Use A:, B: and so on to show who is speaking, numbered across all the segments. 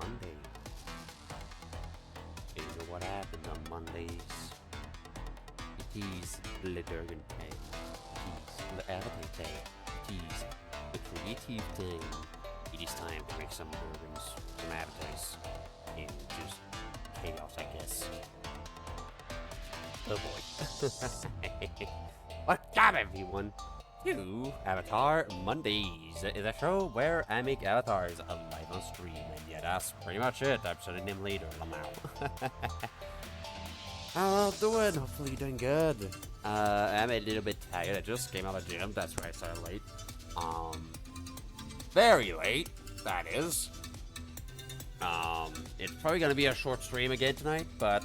A: Monday. And you know what happened on Mondays? It is the Dergen day. It is the appetite day. It is the creative thing. It is time to make some burgers, some appetites, and just chaos, I guess. Oh boy. What's up, everyone? To Avatar Mondays, the show where I make avatars live on stream, and yeah, that's pretty much it. I'm sending them later, Lamau. How y'all doing? Hopefully you're doing good. I'm a little bit tired. I just came out of the gym. That's why I started late. Very late, that is. It's probably gonna be a short stream again tonight, but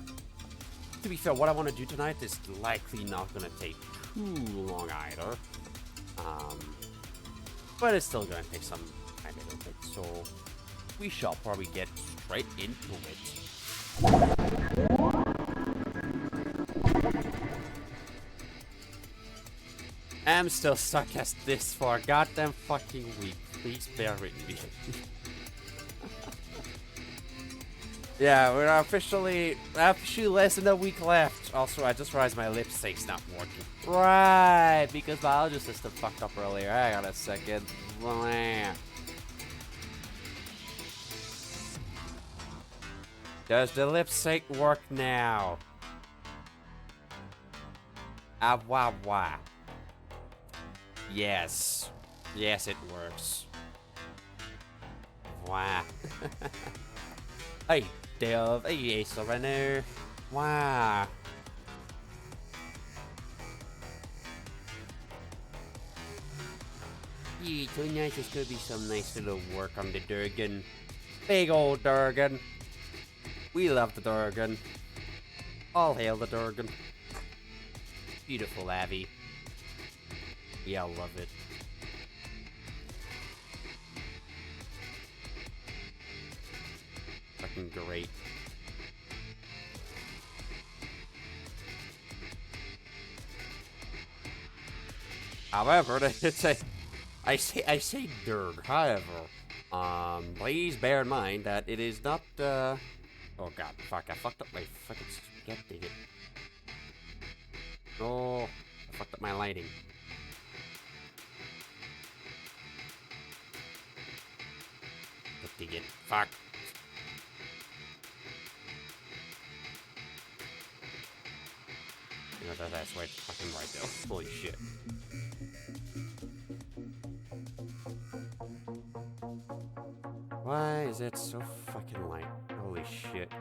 A: to be fair, what I want to do tonight is likely not gonna take too long either. But it's still gonna take some time a little bit, so we shall probably get straight into it. I'm still stuck as this for a goddamn fucking week. Please bear with me. Yeah, we're officially less than a week left. Also, I just realized my lipstick's not working. Right, because my audio system fucked up earlier. Hang on a second. Does the lipstick work now? Ah, wah, wah. Yes. Yes, it works. Wow. Hey, Dove. Hey, Ace Runner. Wow. Yeah, tonight there's gonna be some nice little work on the Dergen. Big old Dergen. We love the Dergen. All hail the Dergen. Beautiful avis. Yeah, I love it. Fucking great. However, it's a I say Derg. However, please bear in mind that it is not oh god, fuck, I fucked up my fucking spaghetti. Oh, I fucked up my lighting. Dig it. Fuck. You know, that's right, fucking right there. Holy shit. Why is it so fucking light? Holy shit.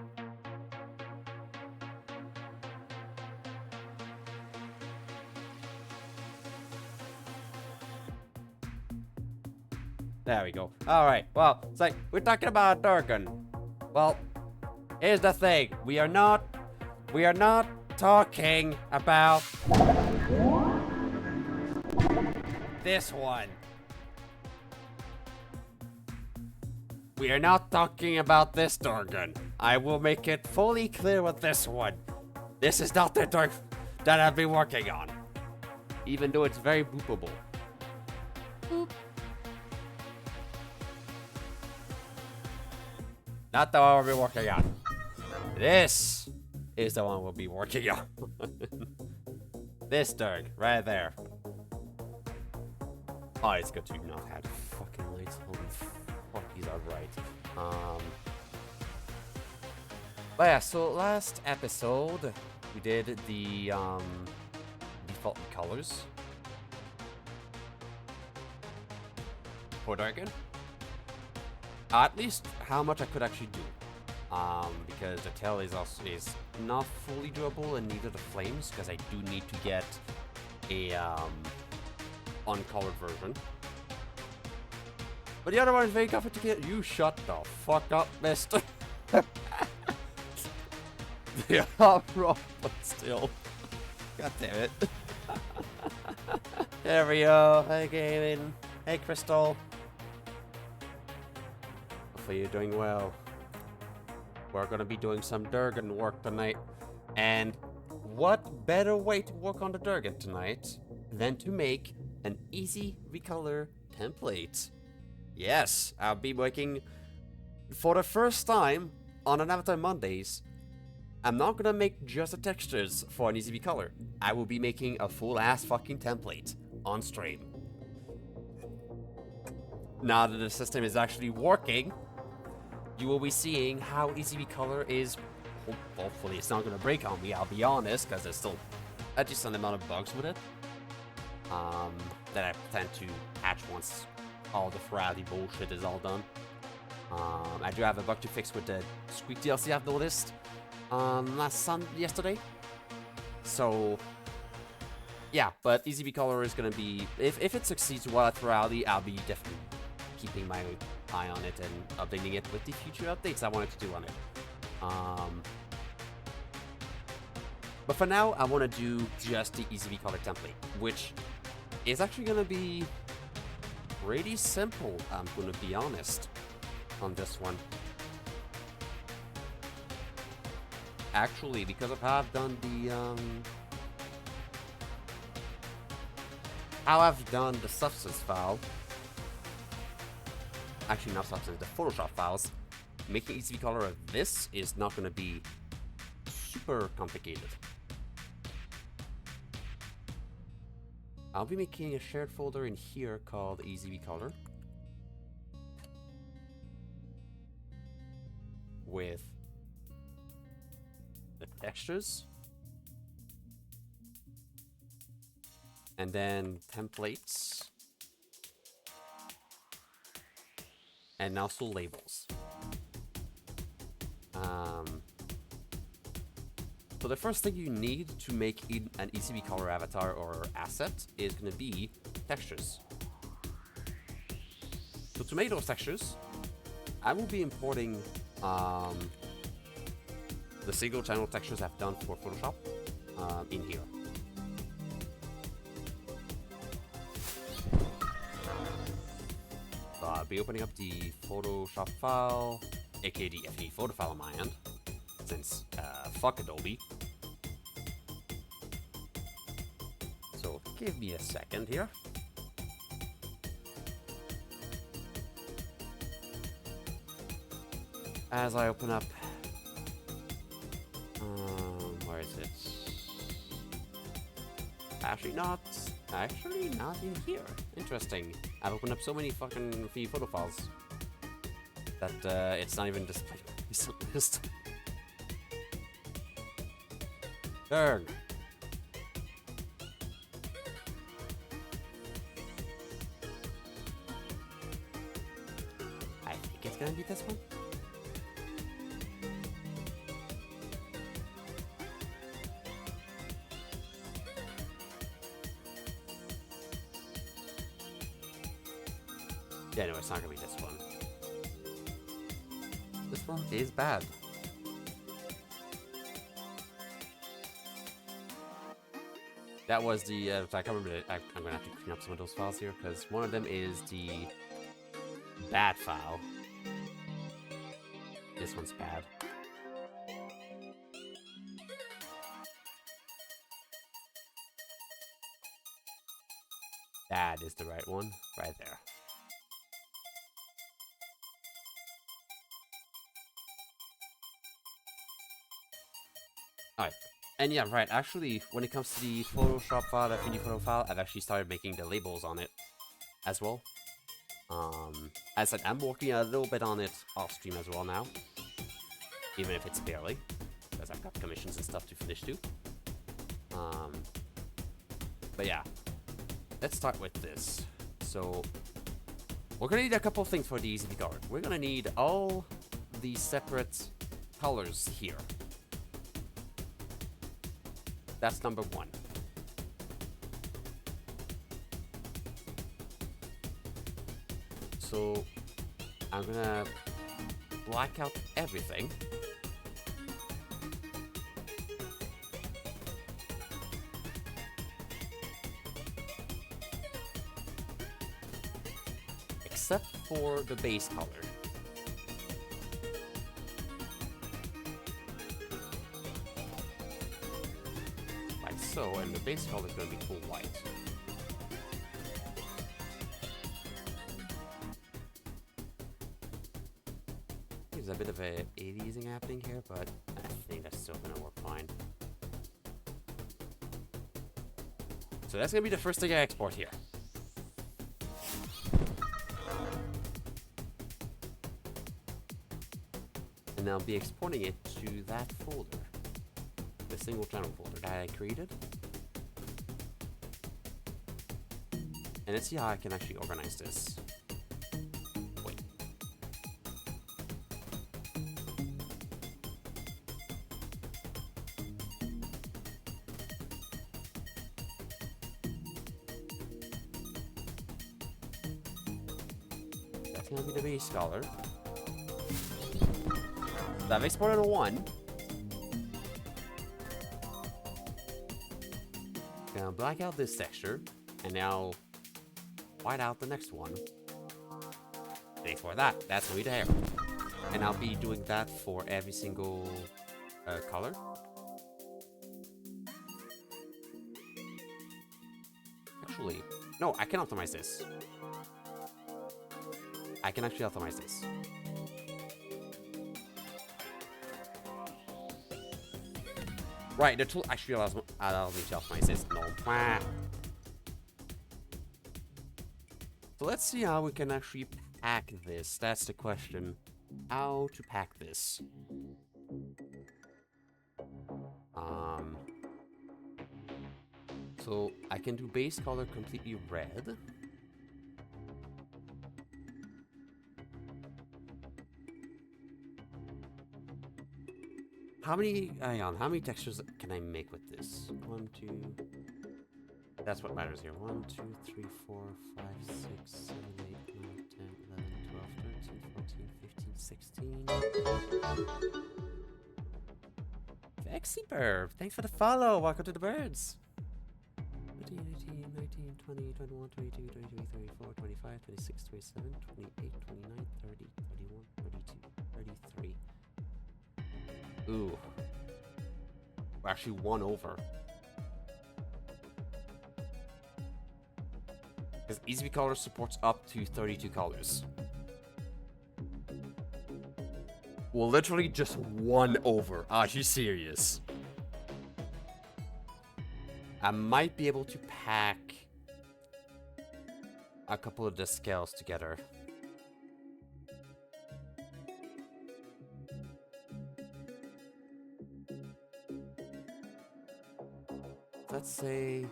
A: There we go. Alright, well, it's like, we're talking about Dergen. Well, here's the thing. We are not talking about this one. We are not talking about this Dergen. I will make it fully clear with this one. This is not the Derg that I've been working on. Even though it's very boopable. Boop. Not the one we'll be working on. This is the one we'll be working on. This Derg, right there. Oh, it's good to not have fucking lights. Holy fuck, these are bright. But yeah, so last episode, we did the default colors for Dergen. At least how much I could actually do, because the tail is not fully doable, and neither the flames, because I do need to get a uncolored version. But the other one is very complicated. You shut the fuck up, mister. Yeah, wrong, but still. God damn it. There we go. Hey, Gavin. Hey, Crystal. Hopefully you're doing well. We're gonna be doing some Dergen work tonight. And what better way to work on the Dergen tonight than to make an easy recolor template? Yes, I'll be making for the first time on an Avatar Mondays, I'm not gonna make just the textures for an EZRECOLOR. I will be making a full-ass fucking template on stream. Now that the system is actually working, you will be seeing how EZRECOLOR is... Hopefully it's not gonna break on me, I'll be honest, because there's still a decent amount of bugs with it. That I plan to patch once all the Ferrari bullshit is all done. I do have a bug to fix with the Squeak DLC I've noticed yesterday. So yeah, but EZRECOLOR is gonna be, if it succeeds well at Ferrari, I'll be definitely keeping my eye on it and updating it with the future updates I wanted to do on it. But for now, I want to do just the EZRECOLOR template, which is actually going to be pretty simple, I'm going to be honest, on this one. Actually, because of how I've done the substance file, actually not substance, the Photoshop files, making EZRECOLOR of this is not going to be super complicated. I'll be making a shared folder in here called EZRECOLOR with the textures and then templates and also labels. So the first thing you need to make an EZRECOLOR avatar or asset is going to be textures. So to make those textures, I will be importing the single channel textures I've done for Photoshop in here. So I'll be opening up the Photoshop file, aka the FE photo file on my end, since fuck Adobe. So give me a second here. As I open up, where is it? Actually not in here. Interesting. I've opened up so many fucking free photo files that it's not even displayed on the recent list. Derg. I think it's gonna be this one. Yeah, no, it's not gonna be this one. This one is bad. That was the, I can't remember, I'm gonna have to clean up some of those files here, because one of them is the bad file. This one's bad. That is the right one, right there. Alright, and yeah, right, actually, when it comes to the Photoshop file, the 3D photo file, I've actually started making the labels on it as well. As I said, I'm working a little bit on it off stream as well now, even if it's barely, because I've got commissions and stuff to finish too. But yeah, let's start with this. So, we're gonna need a couple of things for the EZRECOLOR. We're gonna need all the separate colors here. That's number one. So I'm gonna black out everything. Except for the base color. Like so, and the base color is gonna be full white. there's a bit of a aliasing happening here, but I think that's still gonna work fine. So that's gonna be the first thing I export here. And I'll be exporting it to that folder. The single channel folder that I created. And let's see how I can actually organize this. Wait. That's gonna be the base color. So I've exported a 1. Gonna black out this texture, and now white out the next one. Thanks for that. That's gonna be the hair. And I'll be doing that for every single color. Actually, no, I can optimize this. I can actually optimize this. Right, the tool actually allows me to optimize this. No. So let's see how we can actually pack this. That's the question. How to pack this. So I can do base color completely red. How many textures can I make with this? 1, 2. That's what matters here. 1, 2, 3, 4, 5, 6, 7, 8, 9, 10, 11, 12, 13, 14, 15, 16. Vexy Burb, thanks for the follow. Welcome to the birds. 18, 19, 20, 21, 22, 23, 24, 25, 26, 27, 28, 29, 30, 31, 32, 33. Ooh. We're actually 1 over. Because EZRECOLOR supports up to 32 colors. Well, literally just 1 over. Are you serious? I might be able to pack a couple of the scales together. Let's say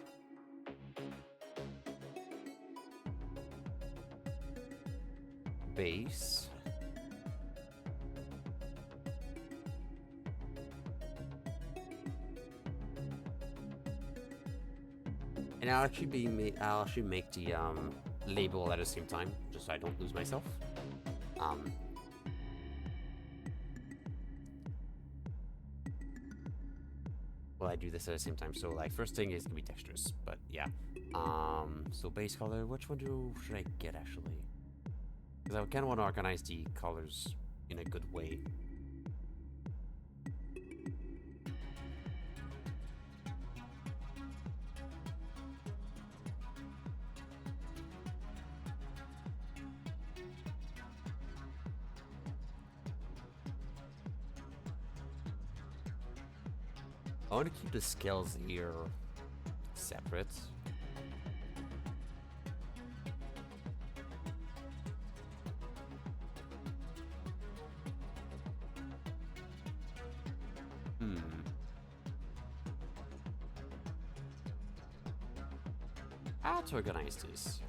A: base. And I'll actually make the label at the same time, just so I don't lose myself. Well, I do this at the same time. So like first thing is gonna be textures, but yeah. So base color, which one should I get actually? Because I kind of want to organize the colors in a good way. I want to keep the scales here separate. How to organize this?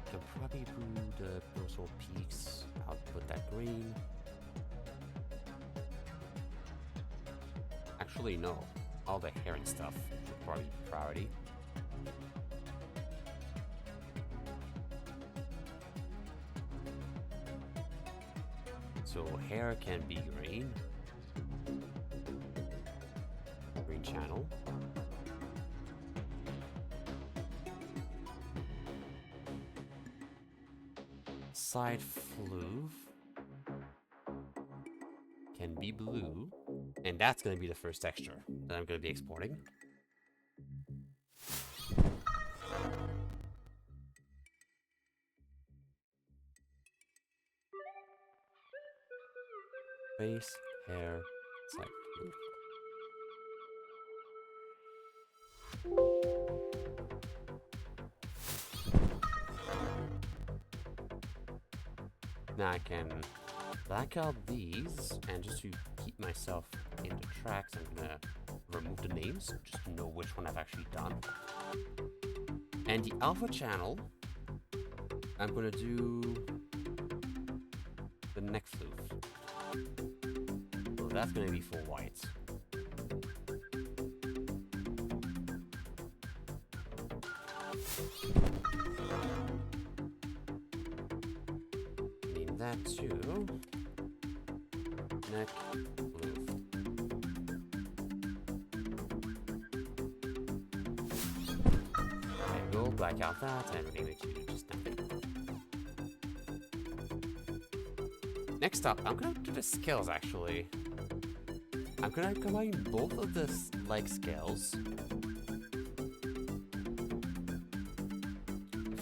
A: Can probably do the dorsal peaks. I'll put that green. Actually, no. All the hair and stuff should probably be priority. So hair can be green. Green channel. Side floof can be blue. And that's going to be the first texture that I'm going to be exporting. Face, hair, side view. Now I can black out these, and just to keep myself in the tracks, I'm gonna remove the names, just to know which one I've actually done. And the alpha channel, I'm gonna do the neck floof. So that's gonna be full white. Need that too. Neck floof. There you go, black out that, and rename it to just neck. Next up, I'm gonna do the scales actually. I'm gonna combine both of the leg scales.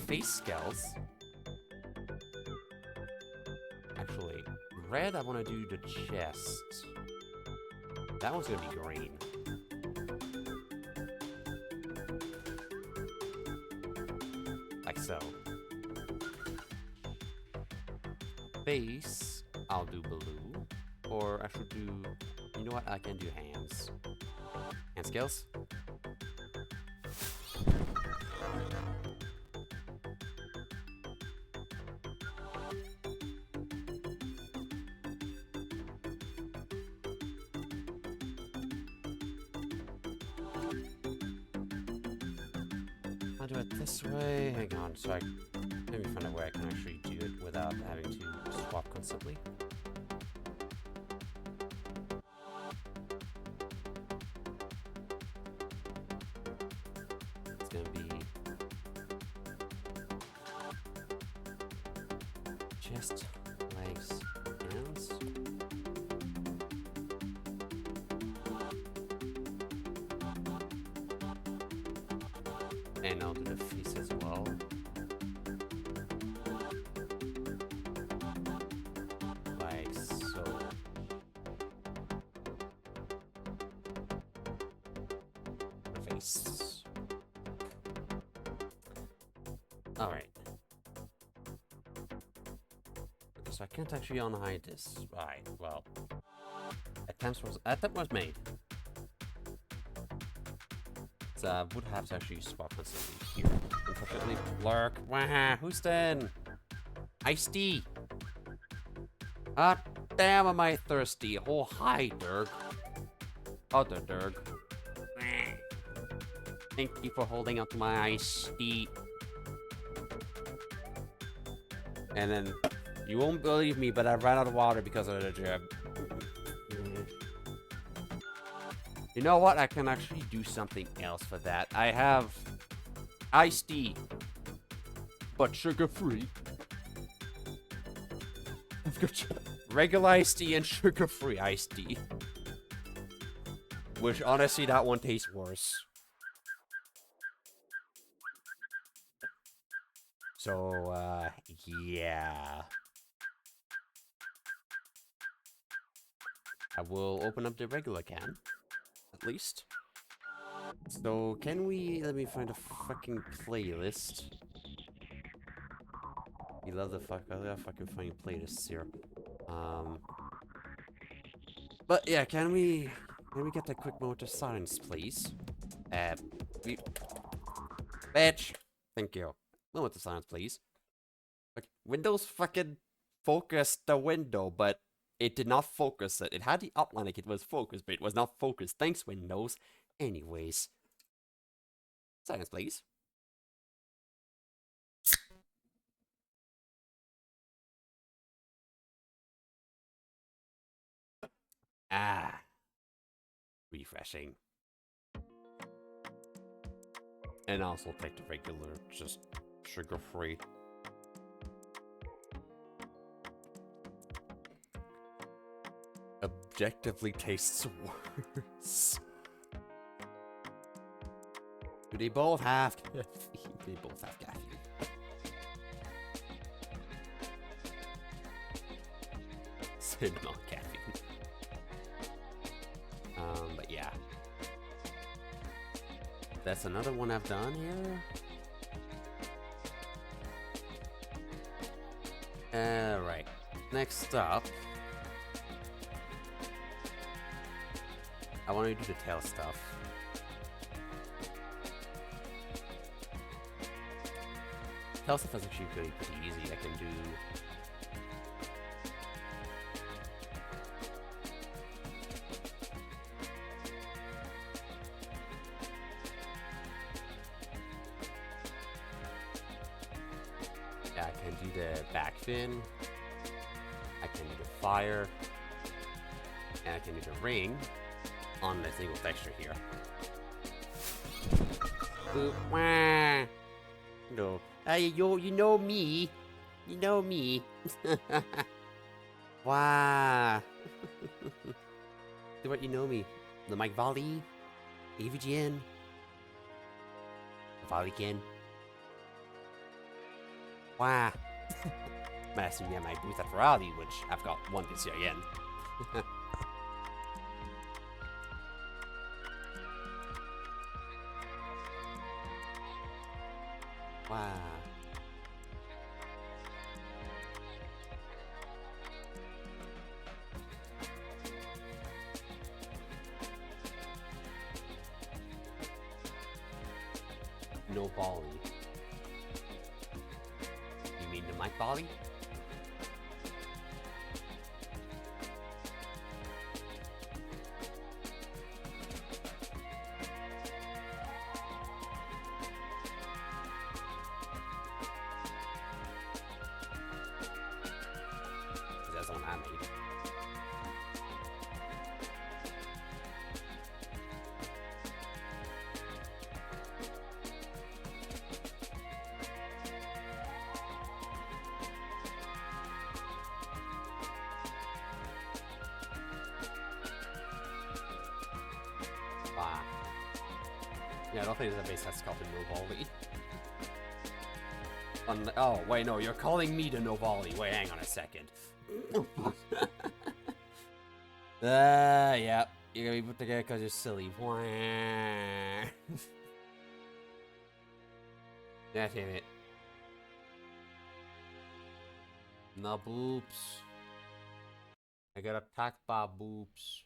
A: Face scales. Actually, red, I wanna do the chest. That one's gonna be green. Like so. Face, I'll do blue. Or I should do, you know what, I can do hands. Hand scales. I'll do it this way. Hang on, so let me find out where I can actually do it without having to swap constantly. It's gonna be chest, legs, hands. And I'll do the face as well. Like so. Face. Alright. Okay, so I can't actually unhide this. Right, well. Attempt was made. So I would have to actually swap this here. Unfortunately, Lurk. Wah, who's then? Iced tea. Ah, damn, am I thirsty? Oh, hi, Derg. Other Derg. Thank you for holding up my iced tea. And then, you won't believe me, but I ran out of water because of the jab. You know what? I can actually do something else for that. I have iced tea, but sugar-free. I've got regular iced tea and sugar-free iced tea. Which, honestly, that one tastes worse. So, yeah. I will open up the regular can. At least. So, can we... Let me find a fucking playlist. You love the fuck... I love fucking finding playlists here. But, yeah, can we get a quick moment of silence, please? Bitch! Thank you. Moment of silence, please. Like, Windows fucking focused the window, but it did not focus it. It had the outline like it was focused, but it was not focused. Thanks, Windows. Anyways. Silence, please. Ah. Refreshing. And also take the regular, just sugar-free. A objectively tastes worse. Do they both have caffeine? They both have caffeine. Cinnamon caffeine. But yeah. That's another one I've done here. Alright. Next up, I want to do the tail stuff. Tail stuff is actually pretty easy. I can do... Yeah, I can do the back fin. I can do the fire. And I can do the ring on the single texture here. Boop, wah. No. Hey, you know me. You know me. Wow. Do what you know me. The Mike Volley. AVGN. Volley again. Wow. Messing me my booth at Ferrari, which I've got one this year again. Wow. No volley. You mean the Mike volley? That's the one I made. Wow. Yeah, I don't think there's a base that's called the no volley. Oh, wait, no, you're calling me the no volley. Wait, hang on a second. Yeah. You're gonna be put together because you're silly. Yeah, damn it. No boobs. I got attacked by boobs.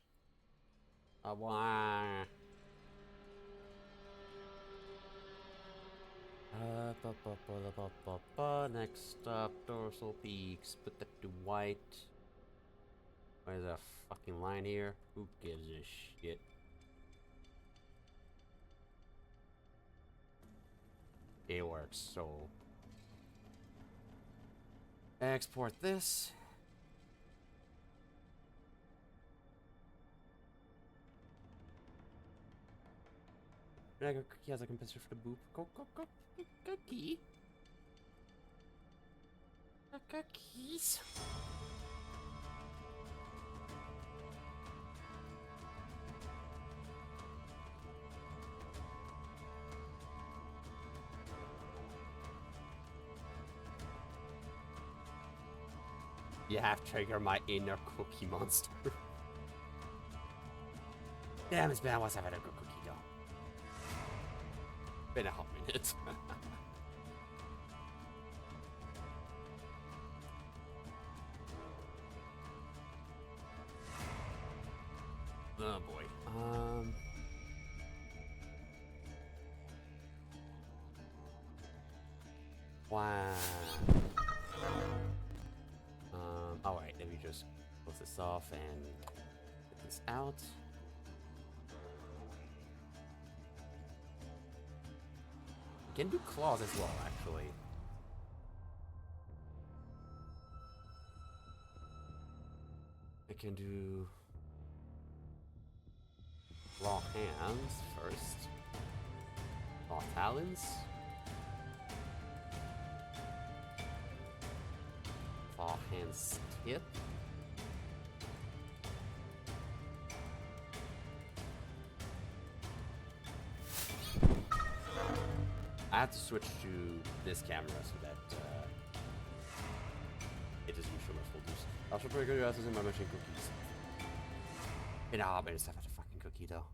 A: Wah. Next up, dorsal peaks. Put that to white. Where's a fucking line here? Who gives a shit? It works, so... Export this. And I got cookie as a compensator for the boop. Cookie. Cookies. You have triggered my inner cookie monster. Damn, it's been a while since I've had a good cookie though. Been a hot minute. Oh boy. Wow. Alright, let me just close this off and get this out. You can do claws as well, actually. I can do claw hands first. Claw talons. Claw hands tip. I have to switch to this camera so that it doesn't show my full juice. I should probably go to in my machine cookies. And I'll just have a fucking cookie though.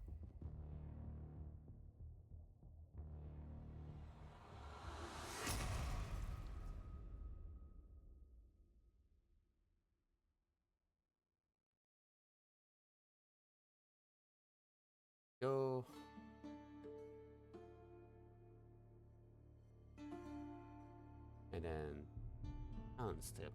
A: Go. And then unstep.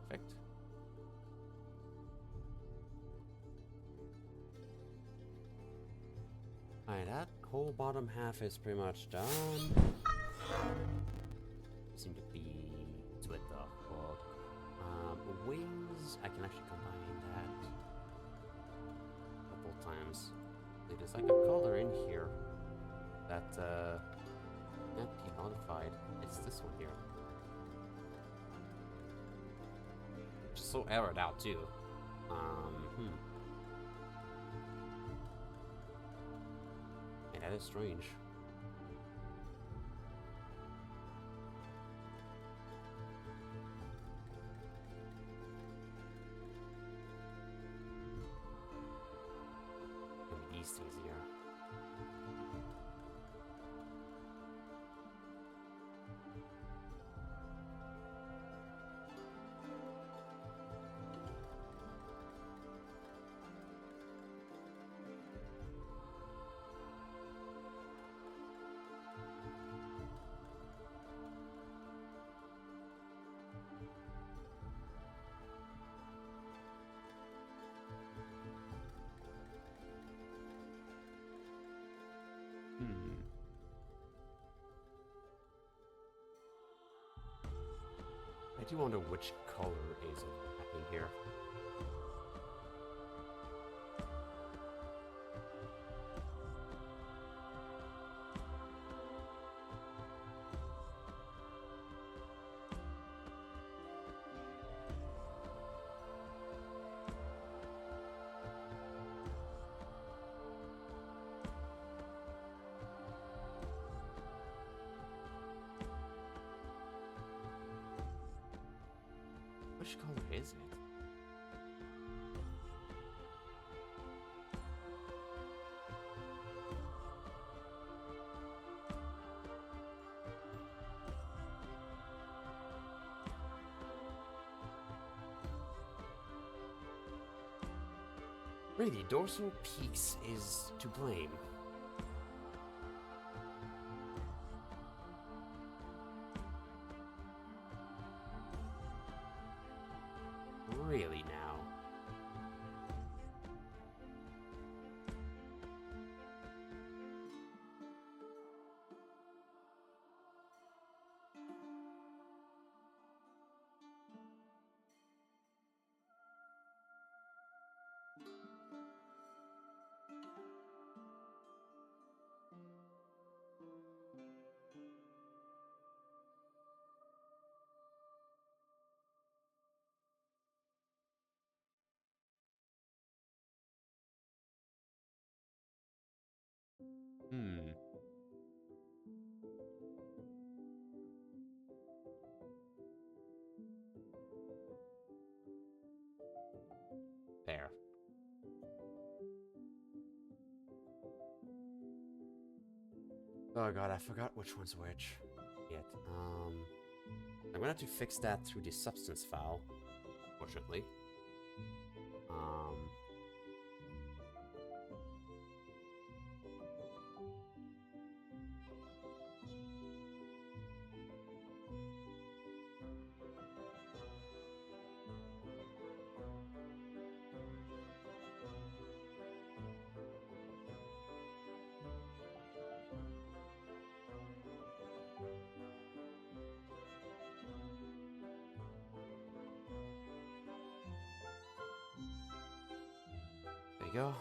A: Perfect. Alright, that whole bottom half is pretty much done. Seem to be with the hook. Wings, I can actually combine that a couple times. There's like a color in here that can't be modified. It's this one here. Just so errored out too. And that is strange. These things here. I do wonder which color is happening here. Which color is it? Really, dorsal peaks is to blame. Really now. There. Oh god, I forgot which one's which. Yet, I'm gonna have to fix that through the substance file, fortunately. There you go.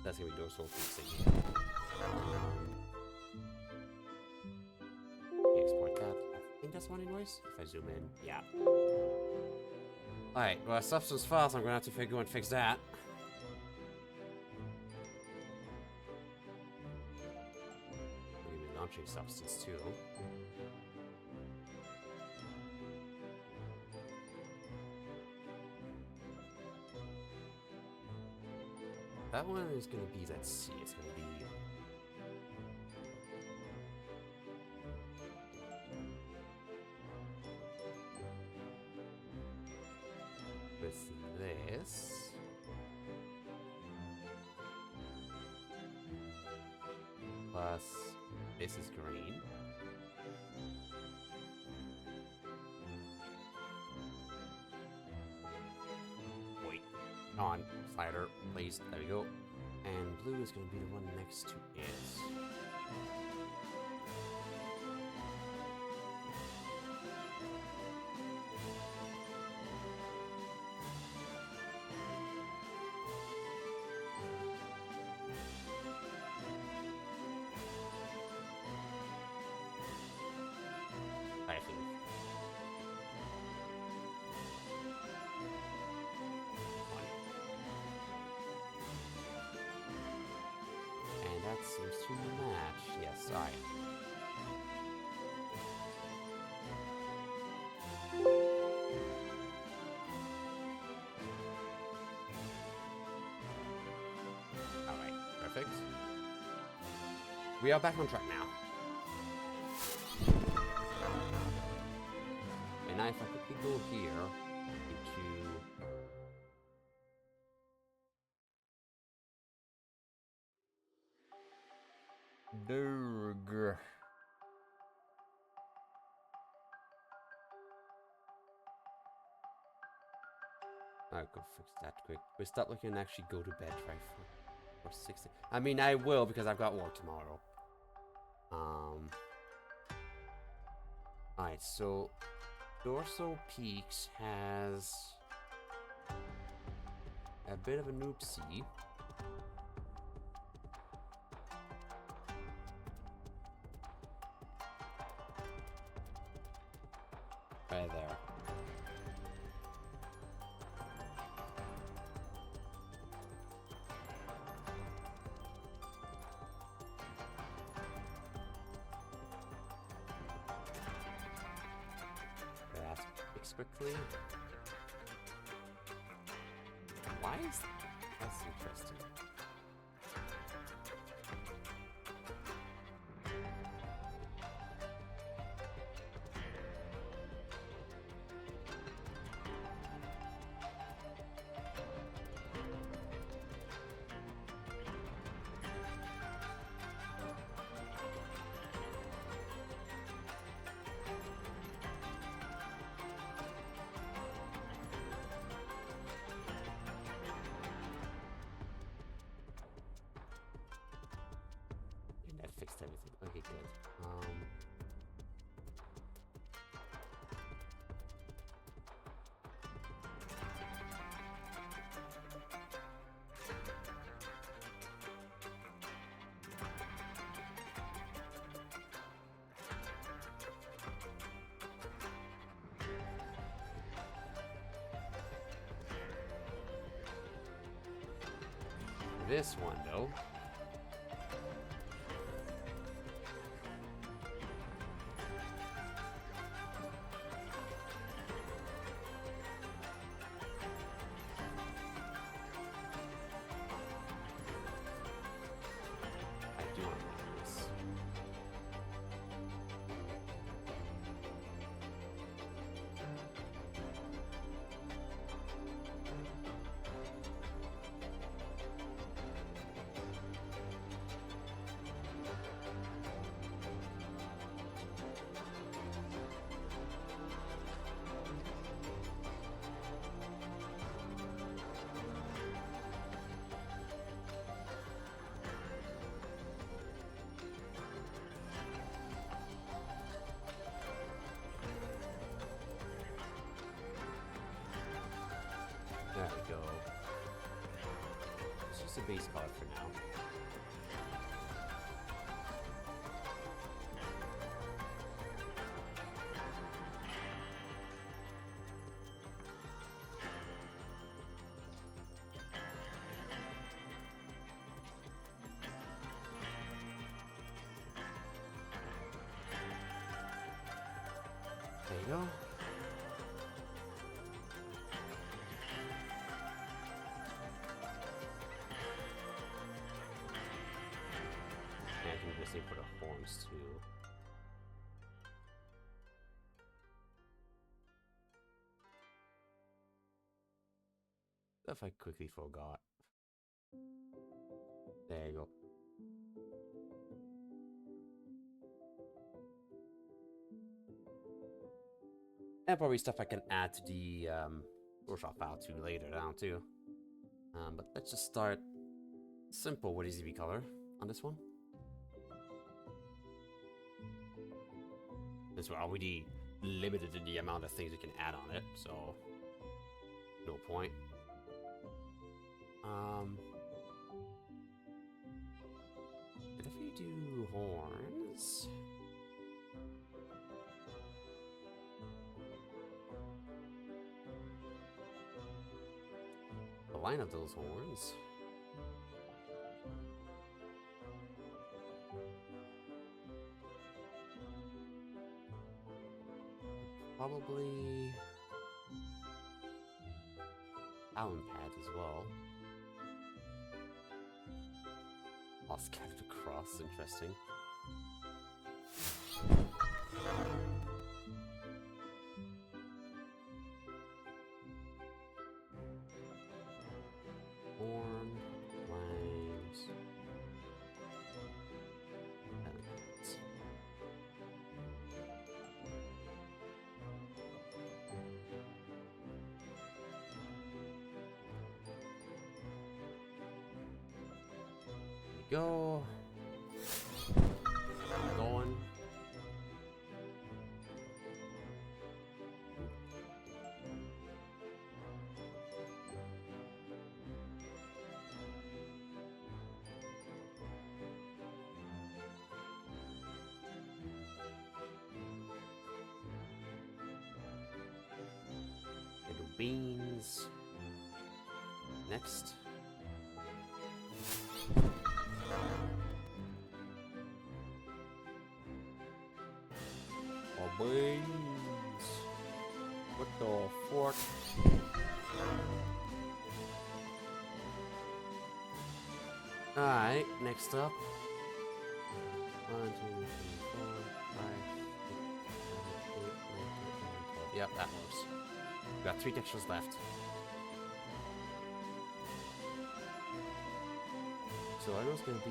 A: That's gonna be dorsal fixing here. Export that. I think that's one invoice. If I zoom in, yeah. Alright, well, substance files, I'm gonna have to go and fix that. I'm gonna be launching substance too. That one is gonna be, let's see, it's gonna be... with this... plus this is green. Wait, on, slider, please, there we go. And blue is gonna be the one next to it. I think. And that seems to match. Yes, alright. Alright, perfect. We are back on track now. And now if I quickly go here into Dergen. Alright, go fix that quick. We stop looking and actually go to bed, right? For 60. I mean, I will because I've got work tomorrow. Alright, so Dorsal Peaks has a bit of a noopsie. Right there. Fix quickly. Why is that? That's interesting. Fixed everything. Okay, good. This one, though. use the base color for now. There you go. And I can do the same for the horns too. Stuff I quickly forgot. There you go. And probably stuff I can add to the workshop file too later down too. But let's just start simple with EZRECOLOR on this one. Since we're already limited in the amount of things we can add on it, so no point. But if we do horns, the line of those horns. Probably Allen pad as well. All scattered across, interesting. Horn, lines, elements. Go. Going. Little beans. Next. Beans. What the fuck? Alright, next up. 1, 2, 3, 4, 5, 6, 7, 8, 9, 10, 11, 12. Yep, that works. We got 3 textures left. So I know it's gonna be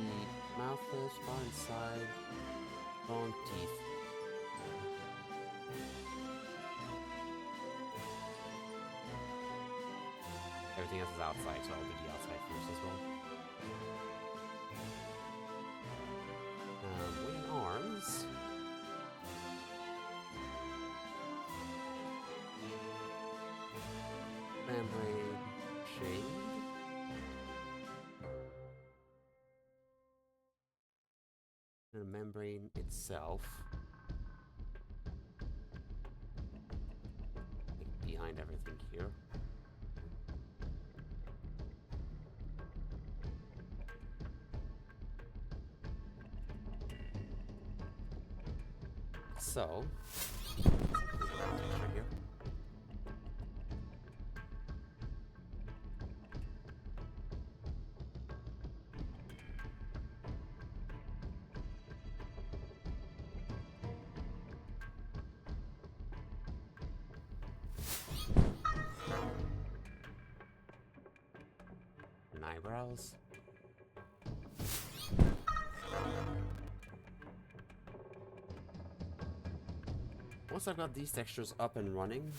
A: mouthful, spot inside, bone, teeth. Everything else is outside, so I'll do the outside first as well. Wing arms. Membrane shade. And the membrane itself. Like behind everything here. So, texture here. And eyebrows. Once I've got these textures up and running,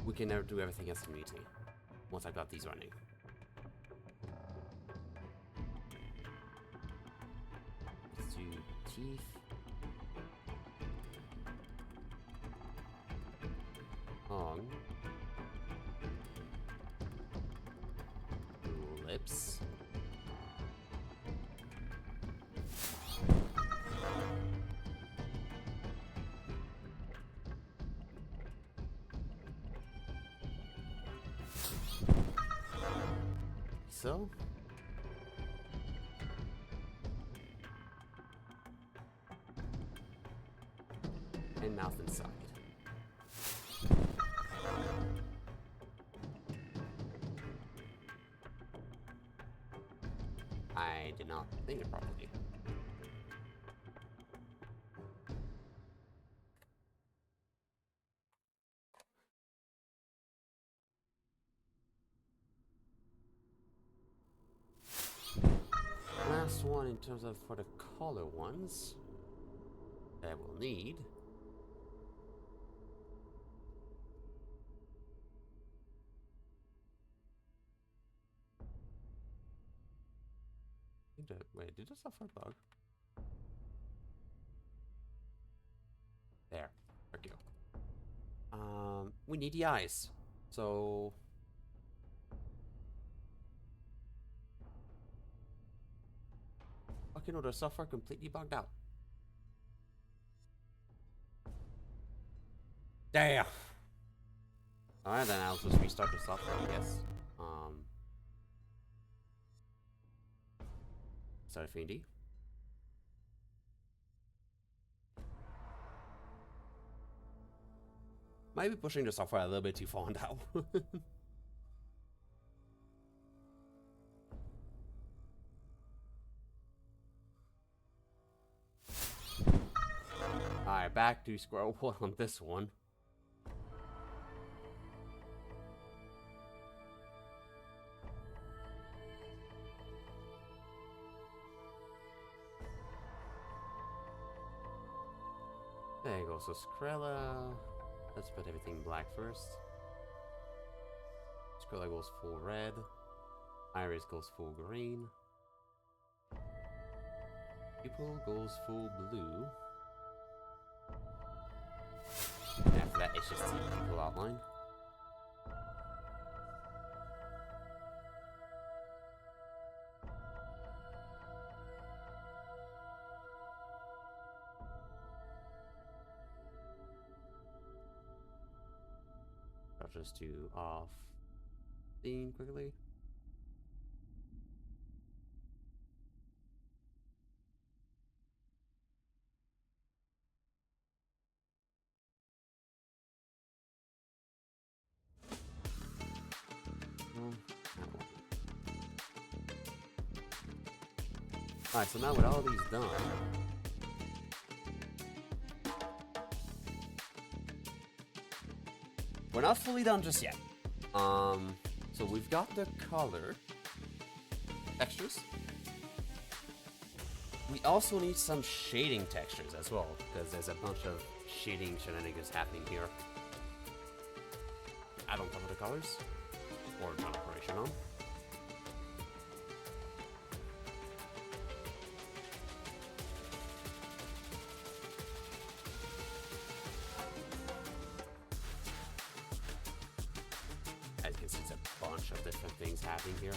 A: we can never do everything else immediately. Once I've got these running. Let's do teeth. Tongue. ellipse. So. And mouth inside. I did not think it properly. Last one in terms of for the color ones that we'll need. Wait, did the software bug? There we go. We need the eyes. So okay, no, the software completely bugged out. Damn. Alright, then I'll just restart the software, I guess. Start Fiendy. Might be pushing the software a little bit too far now. Alright, back to square one on this one. There you go, so Skrilla. Let's put everything black first. Skrilla goes full red. Iris goes full green. Pupil goes full blue. And after that, it's just the pupil outline. I'll just do off theme quickly. Alright, so now with all these done, we're not fully done just yet. So we've got the color textures. We also need some shading textures as well, because there's a bunch of shading shenanigans happening here. I don't cover the colors, or turn operation on. As you can see, it's a bunch of different things happening here.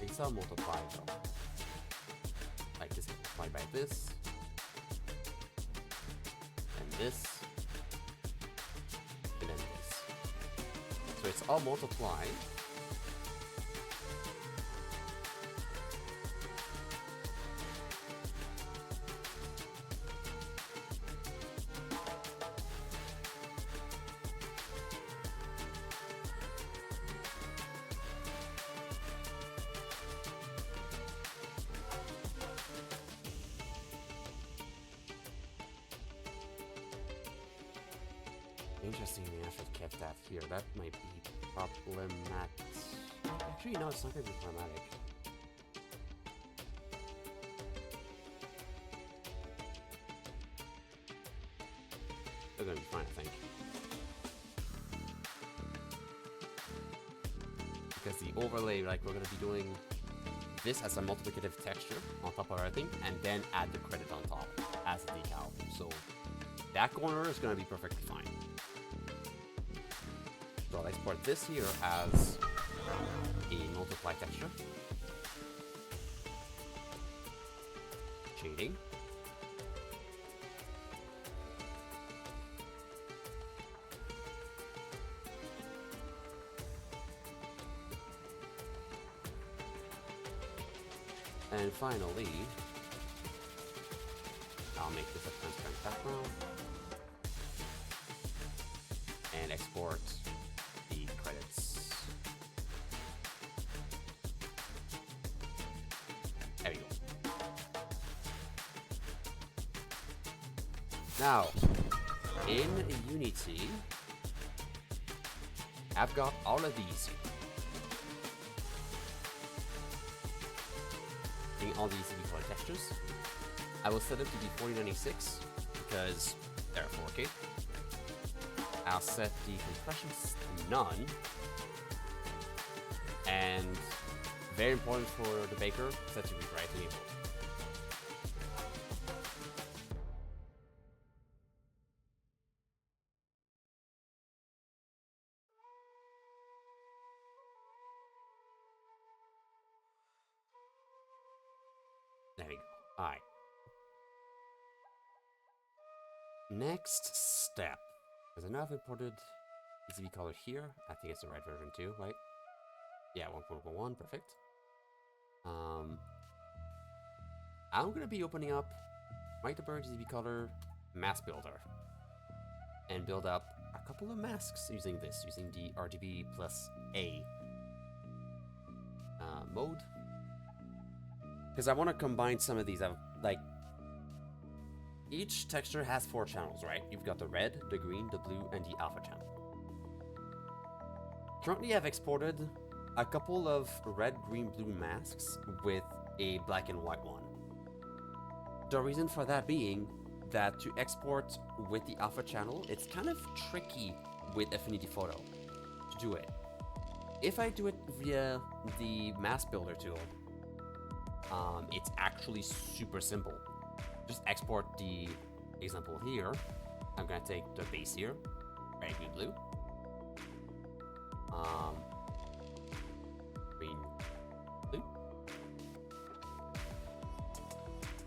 A: It's all multiplied though. Like this multiplied by this. And this. And then this. So it's all multiplied. Interesting, they actually kept that here. That might be problematic. Actually, no, it's not going to be problematic. They're going to be fine, I think. Because the overlay, like, we're going to be doing this as a multiplicative texture on top of everything, and then add the credit on top as a decal. So that corner is going to be perfectly fine. So I'll export this here as a multiply texture. Shading. And finally, I'll make this a transparent background and export the credits. There we go. Now, in Unity, I've got all of these. All these EZRECOLOR textures. I will set it to be 4096 because they're 4K. I'll set the compressions to none. And very important for the baker, set to rewrite enable. There we go. Alright. Next step. Because I know I've imported EZRECOLOR here. I think it's the right version too, right? Yeah, 1.11, perfect. I'm gonna be opening up Microburg EZRECOLOR Mask Builder and build up a couple of masks using this, using the RGB plus A mode. Because I want to combine some of these. Like, each texture has 4 channels, right? You've got the red, the green, the blue, and the alpha channel. Currently, I've exported a couple of red, green, blue masks with a black and white one. The reason for that being that to export with the alpha channel, it's kind of tricky with Affinity Photo to do it. If I do it via the mask builder tool, it's actually super simple. Just export the example here. I'm gonna take the base here, red, green, blue. Green, blue.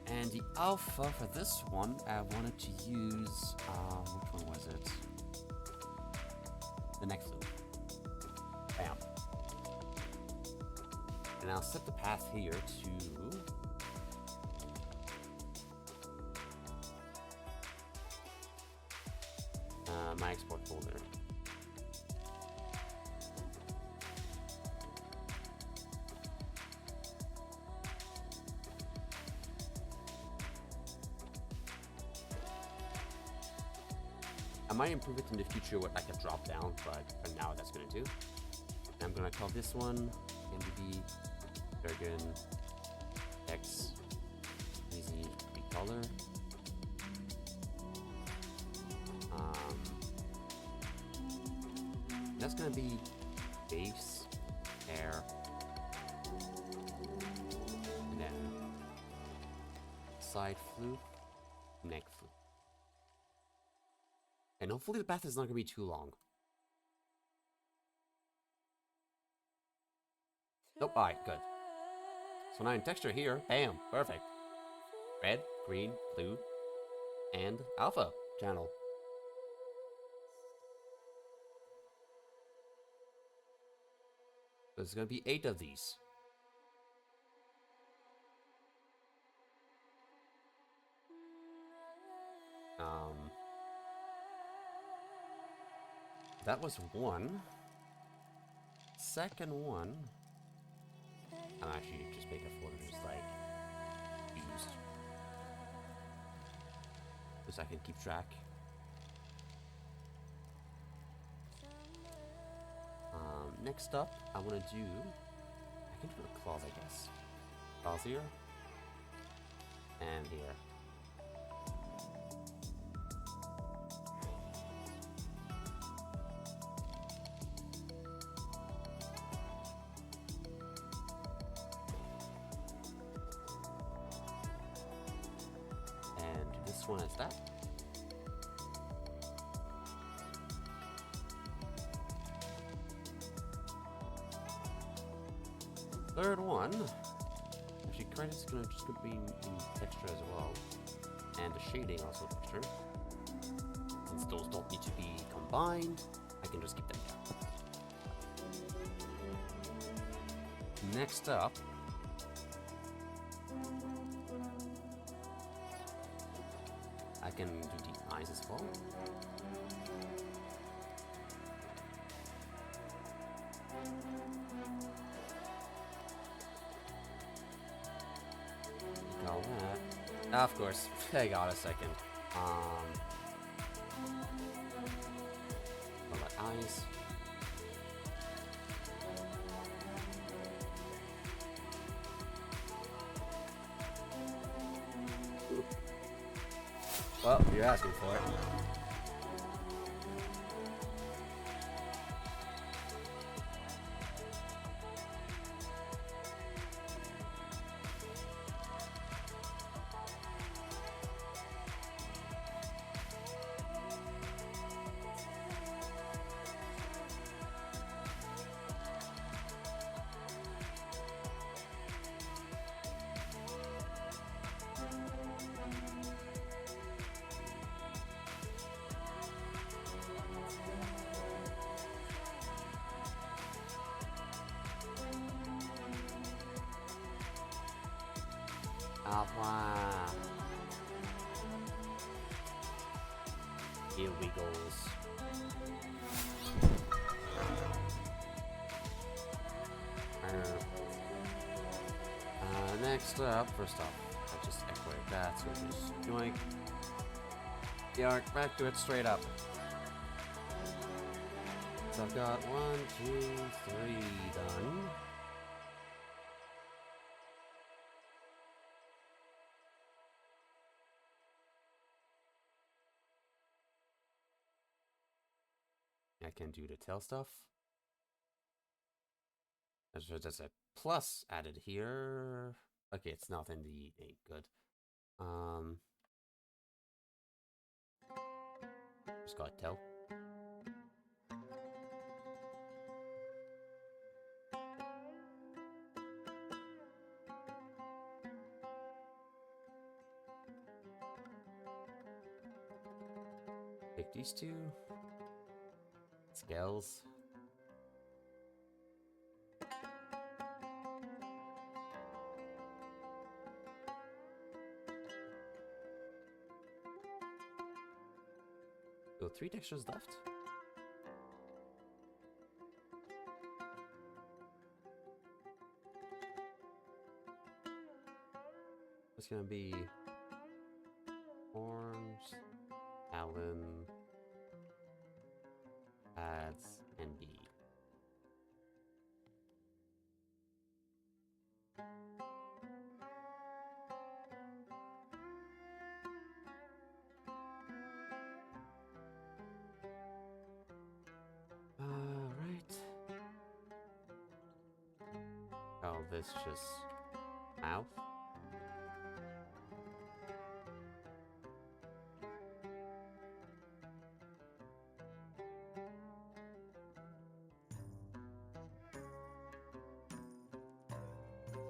A: And the alpha for this one, I wanted to use, which one was it? The next loop. Bam. And I'll set the path here to my export folder. I might improve it in the future with like a drop down, but for now that's gonna do. And I'm gonna call this one MBB Dergen X EZRECOLOR. That's gonna be base, air, and then side flute, neck flute. And hopefully the path is not gonna be too long. Nope, alright, good. So now in texture here, bam, perfect. Red, green, blue, and alpha channel. There's gonna be 8 of these. That was one. Second one, I'm actually just make a folder just like used, so I can keep track. Next up, I want to do, I can do a clause, I guess. Clause here, and here. And do this one as that. third one, actually credit's just gonna be in texture as well, and the shading also texture. Since those don't need to be combined, I can just keep them down. Next up, I can do the eyes as well. Call that. Of course, I got a second. Call that eyes. Well, you're asking for it. Wow. Here we goes. Next up, first off, I just echoed that, so just joink. Yeah, back to it straight up. So I've got 1, 2, 3 done. I can do the tail stuff. There's a plus added here. Okay, it's not in the ink. Good. Just got tail. Take these two. Scales. So 3 textures left. It's gonna be arms, Talon, pads, and B. Right. Oh, this just mouth.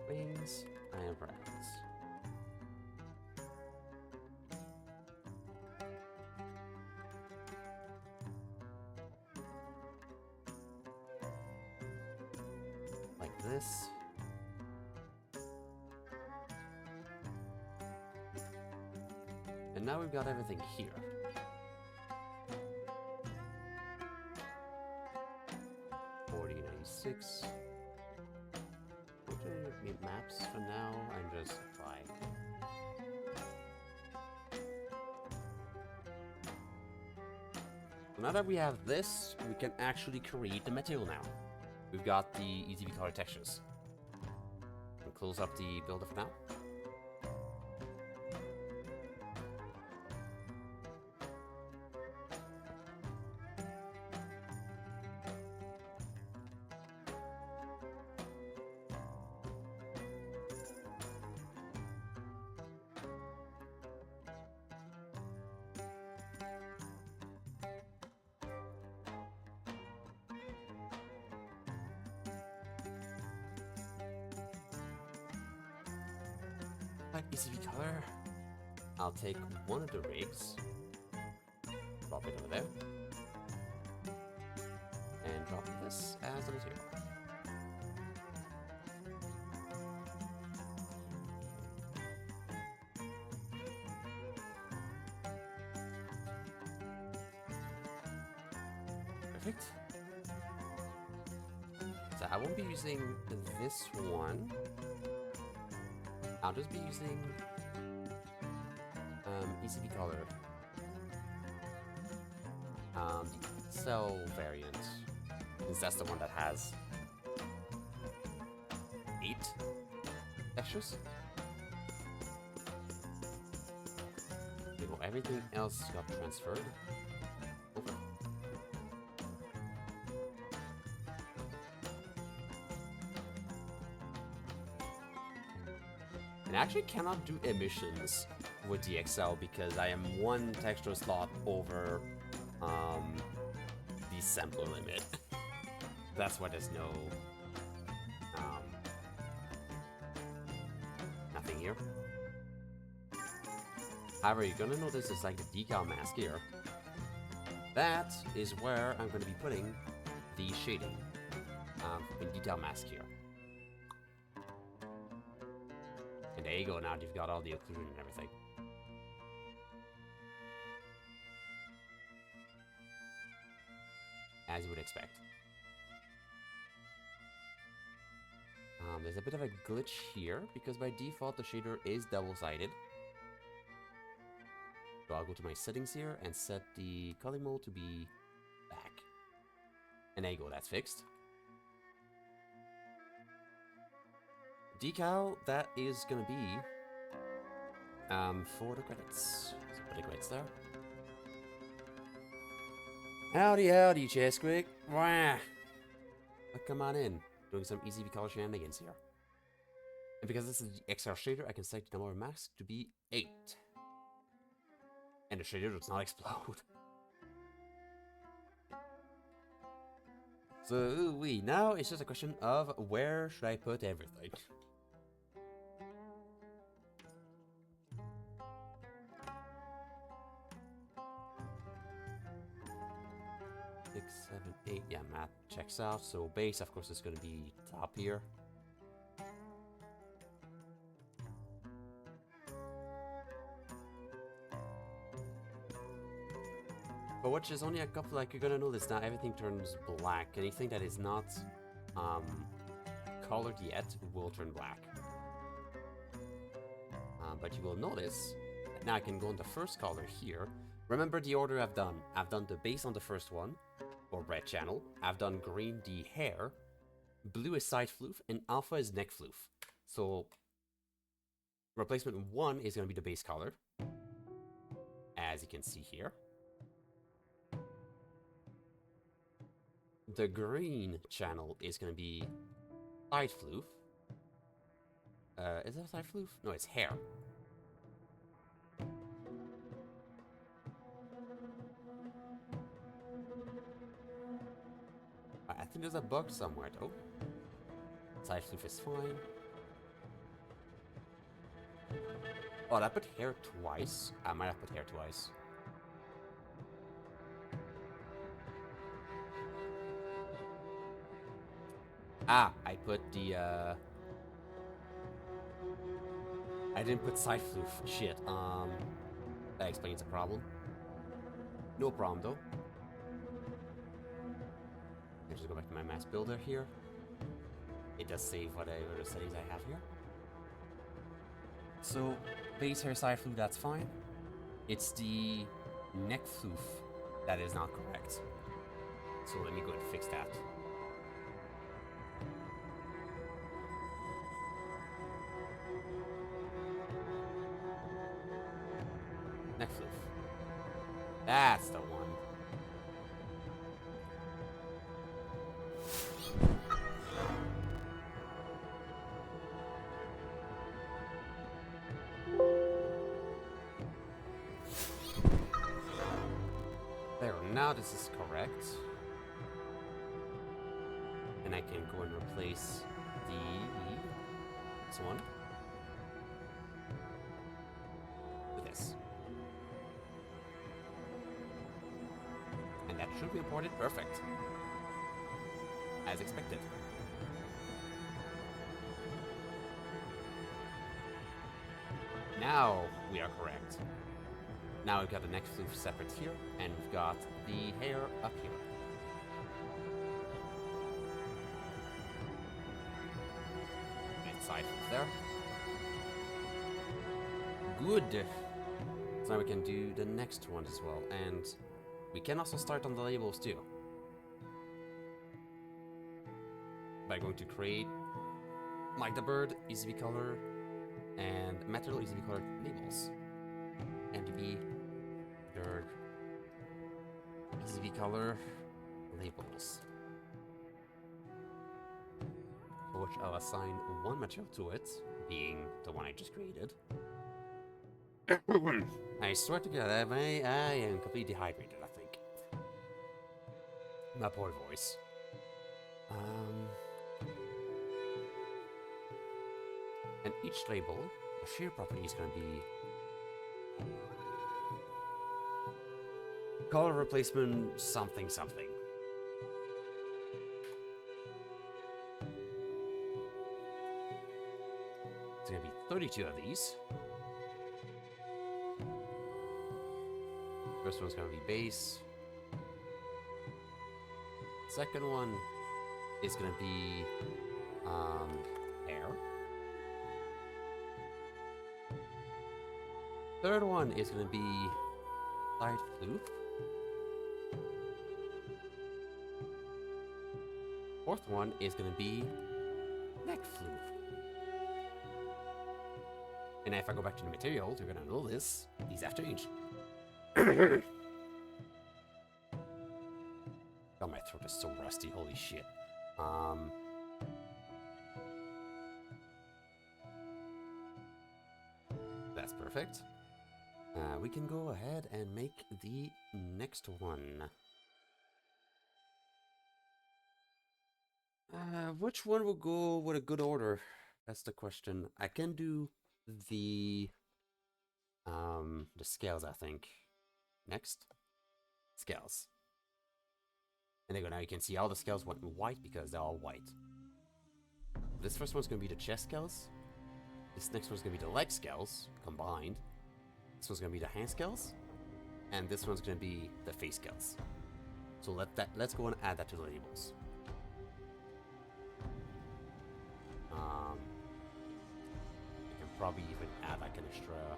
A: Wings and brackets. Like this. And now we've got everything here. $40.96. Need maps for now and just try. So now that we have this, we can actually create the material now. We've got the EZRECOLOR textures. And close up the builder for now. EZRECOLOR. I'll take one of the rigs, drop it over there, and drop this as a material. Perfect. So I won't be using this one. I'll just be using EZRECOLOR, the cell variant, since that's the one that has 8 textures. Okay, well, everything else got transferred over. And I actually cannot do emissions with the XL because I am one texture slot over the sampler limit. That's why there's no nothing here. However, you're gonna notice it's like the decal mask here. That is where I'm gonna be putting the shading in detail mask here. And there you go, now you've got all the occlusion and everything. As you would expect. There's a bit of a glitch here, because by default the shader is double-sided. So I'll go to my settings here and set the culling mode to be back. And there you go, that's fixed. Decal, that is gonna be for the credits. So put the credits there. Howdy, howdy, Chesquick. Wah! But come on in. Doing some EZRECOLOR shenanigans here. And because this is the XR shader, I can set the number of masks to be 8. And the shader does not explode. So, now it's just a question of where should I put everything. Six, 7, 8. Yeah, math checks out. So base, of course, is going to be top here. But which is only a couple, like you're gonna notice now everything turns black. Anything that is not colored yet will turn black. But you will notice that now I can go on the first color here. Remember the order I've done. I've done the base on the first one, or red channel. I've done green the hair, blue is side floof, and alpha is neck floof. So replacement 1 is gonna be the base color, as you can see here. The green channel is going to be side floof. Is that side floof? No, it's hair. I think there's a bug somewhere though. Side floof is fine. Oh, I put hair twice. I might have put hair twice. Ah, I put the, I didn't put side floof. Shit, that explains the problem. No problem, though. Let's just go back to my mask builder here. It does save whatever the settings I have here. So, base hair side floof, that's fine. It's the neck floof that is not correct. So let me go and fix that. Neck floof. That's the one. There, now this is correct. And I can go and replace this one. Should be imported. Perfect. As expected. Now we are correct. Now we've got the neck floof separate here, and we've got the hair up here. Side floof there. Good. So now we can do the next one as well, and we can also start on the labels too. By going to create like the bird, EZRECOLOR, and material EZRECOLOR labels. MDB, Derg, EZRECOLOR labels. For which I'll assign one material to it, being the one I just created. I swear to God, I am completely dehydrated, I think. My poor voice. And each label, the shear property is going to be color replacement something something. It's going to be 32 of these. First one's going to be base. Second one is going to be air. Third one is going to be side floof. Fourth one is going to be neck floof. And if I go back to the materials, you're going to know this. These have changed. God, my throat is so rusty. Holy shit. That's perfect. We can go ahead and make the next one. Which one will go with a good order? That's the question. I can do the scales, I think. Next. Scales. And there you go. Now you can see all the scales went white because they're all white. This first one's going to be the chest scales. This next one's going to be the leg scales combined. This one's going to be the hand scales. And this one's going to be the face scales. So let's go and add that to the labels. I can probably even add like an extra...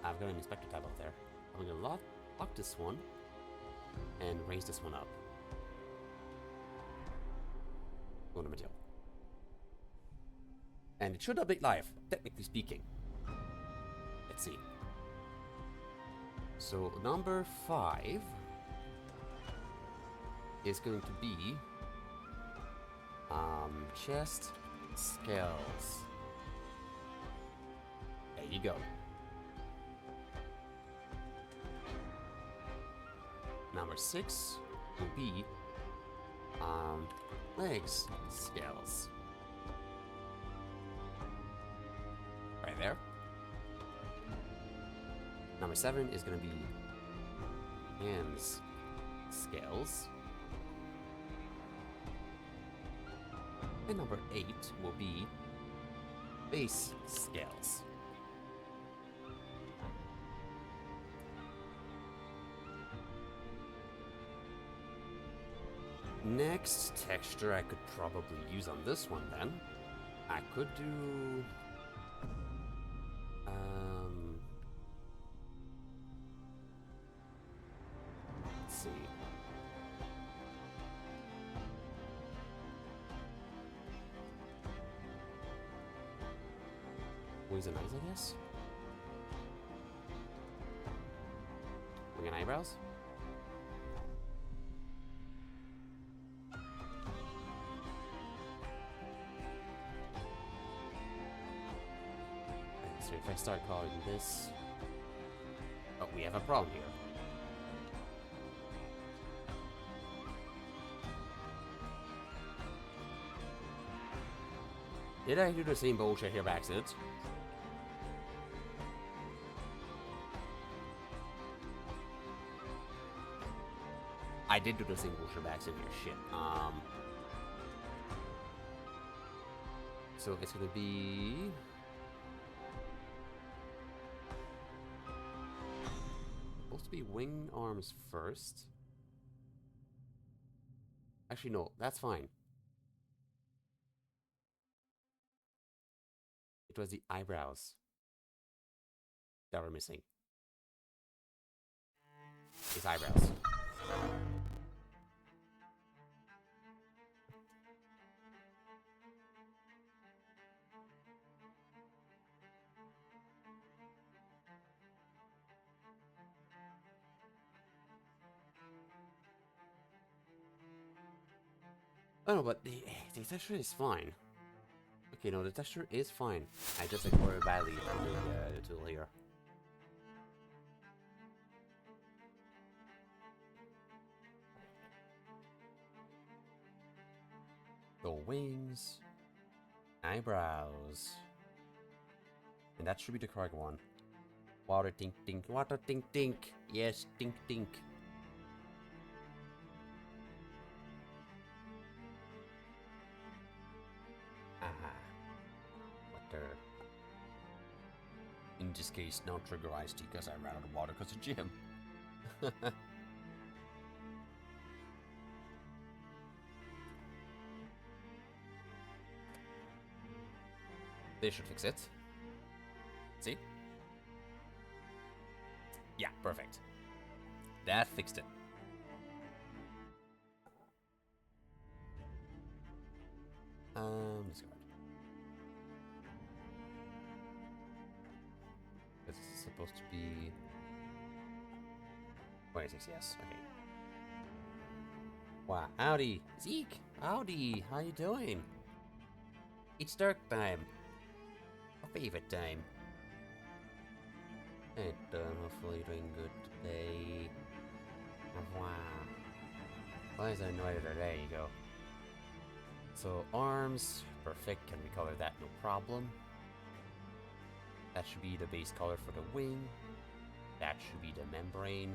A: I've got an inspector tab up there. I'm going to lock this one and raise this one up. Go to material. And it should update live, technically speaking. Let's see. So number 5 is going to be chest scales. There you go. Number 6 will be legs scales. Right there. Number 7 is going to be hands scales. And number 8 will be base scales. Next texture I could probably use on this one then. I could do... let's see. Wings and eyes, I guess? Wing and eyebrows? So if I start calling this... oh, we have a problem here. Did I do the same bullshit here by accident? I did do the single shebacks in here, shit. So it's gonna be... supposed to be wing arms first. Actually, no, that's fine. It was the eyebrows that were missing. His eyebrows. Oh no, but the texture is fine. Okay, no, the texture is fine. I just acquired badly from the tool here. The wings, eyebrows, and that should be the correct one. Water tink tink, water tink tink. Yes, tink tink. Aha. Water. In this case, no trigger iced tea because I ran out of water because of Jim. They should fix it. See? Yeah, perfect. That fixed it. Discard. This is supposed to be 26, yes, okay. Wow, howdy, Zeke, howdy, how you doing? It's dark time. Our favorite time. And hopefully you're doing good today. Wow. Why is there no editor? There you go. So arms, perfect. Can we color that? No problem. That should be the base color for the wing. That should be the membrane.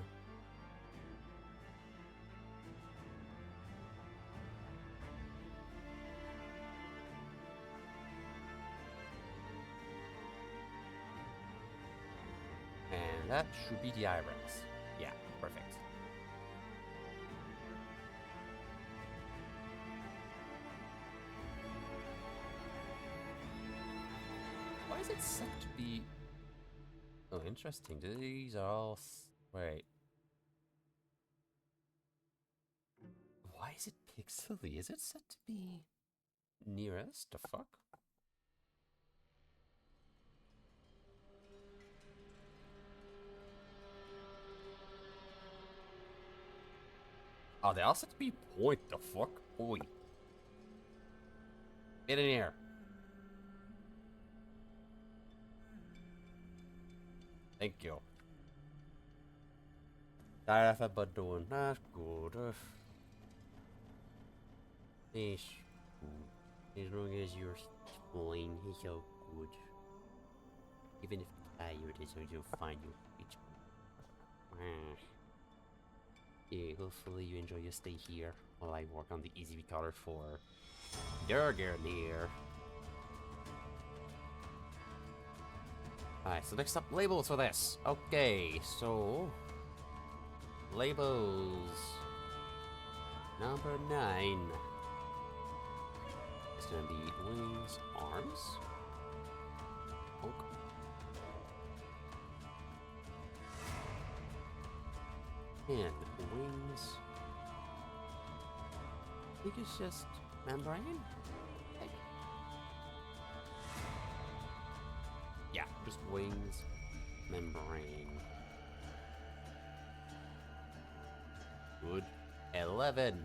A: And that should be the eyebrows. Yeah, perfect. Why is it set to be... Oh, interesting. These are all... Wait. Why is it pixely? Is it set to be nearest? The fuck? Oh, they all set to be point. The fuck? Oi. Get in here. Thank you. That's about doing. That's good. Yes. As long as you're fine, it's so good. Even if tired, it's you'll find you. Yeah, hopefully you enjoy your stay here while I work on the EZRECOLOR for Dergen here. Alright, so next up, labels for this. Okay, so... labels... Number 9. It's gonna be wings, arms. Oak. And wings. I think it's just membrane? Like, yeah, just wings, membrane. Good. 11.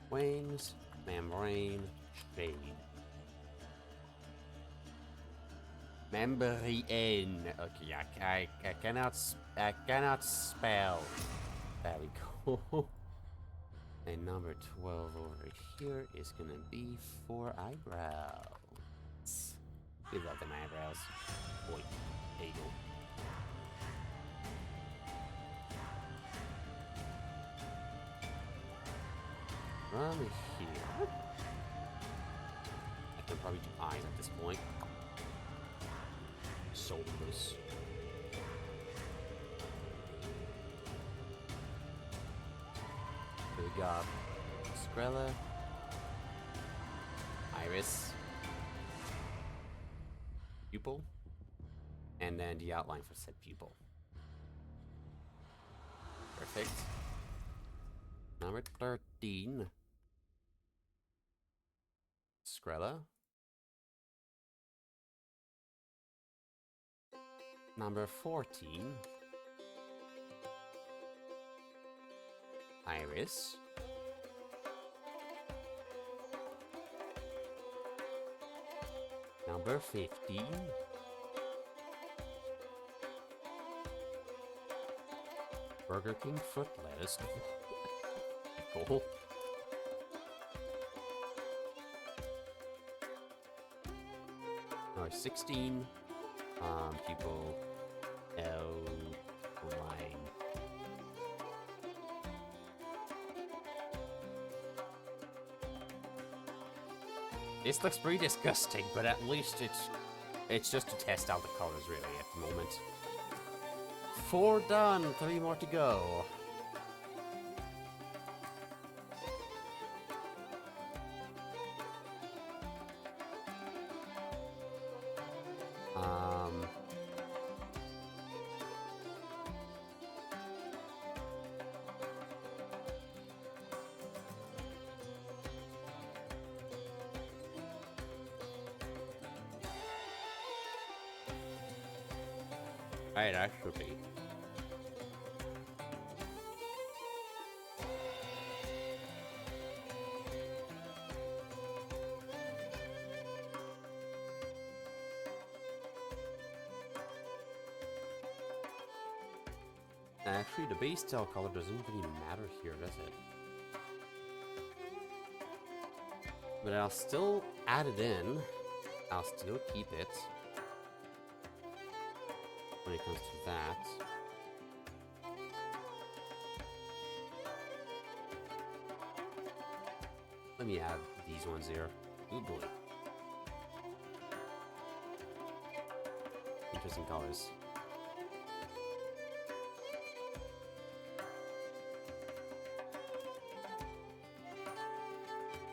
A: Wings, membrane, shade. Membrane. Okay, I cannot spell. There we go. And number 12 over here is gonna be for eyebrows. We love them eyebrows. Boy, there you go. From here, I can probably do eyes at this point. Shoulders. We got Skrilla, iris, pupil, and then the outline for said pupil. Perfect. Number 13, Skrilla. Number 14, iris. Number 15, Burger King foot lettuce. Cool. Number 16, pupil outline. This looks pretty disgusting, but at least it's just to test out the colors really at the moment. 4 done, 3 more to go. Alright, that should be. Actually, the base tail color doesn't really matter here, does it? But I'll still add it in. I'll still keep it. When it comes to that. Let me add these ones here. Ooh boy. Interesting colors.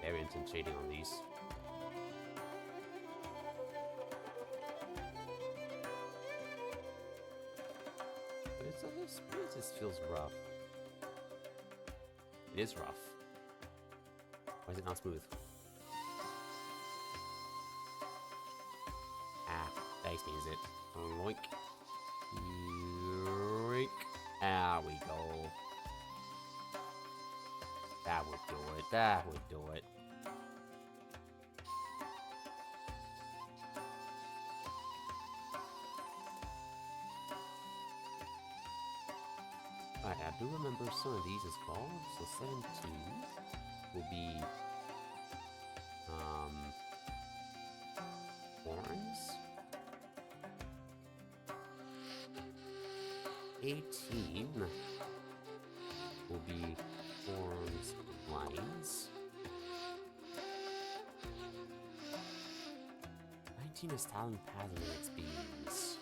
A: Very intense shading on these. This feels rough. It is rough. Why is it not smooth? Ah, that explains it. Loink. Yoink. There we go. That would do it. That would do it. I do remember some of these as well. So 17 will be horns. 18 will be horns lines. 19 is talent pattern in its beams.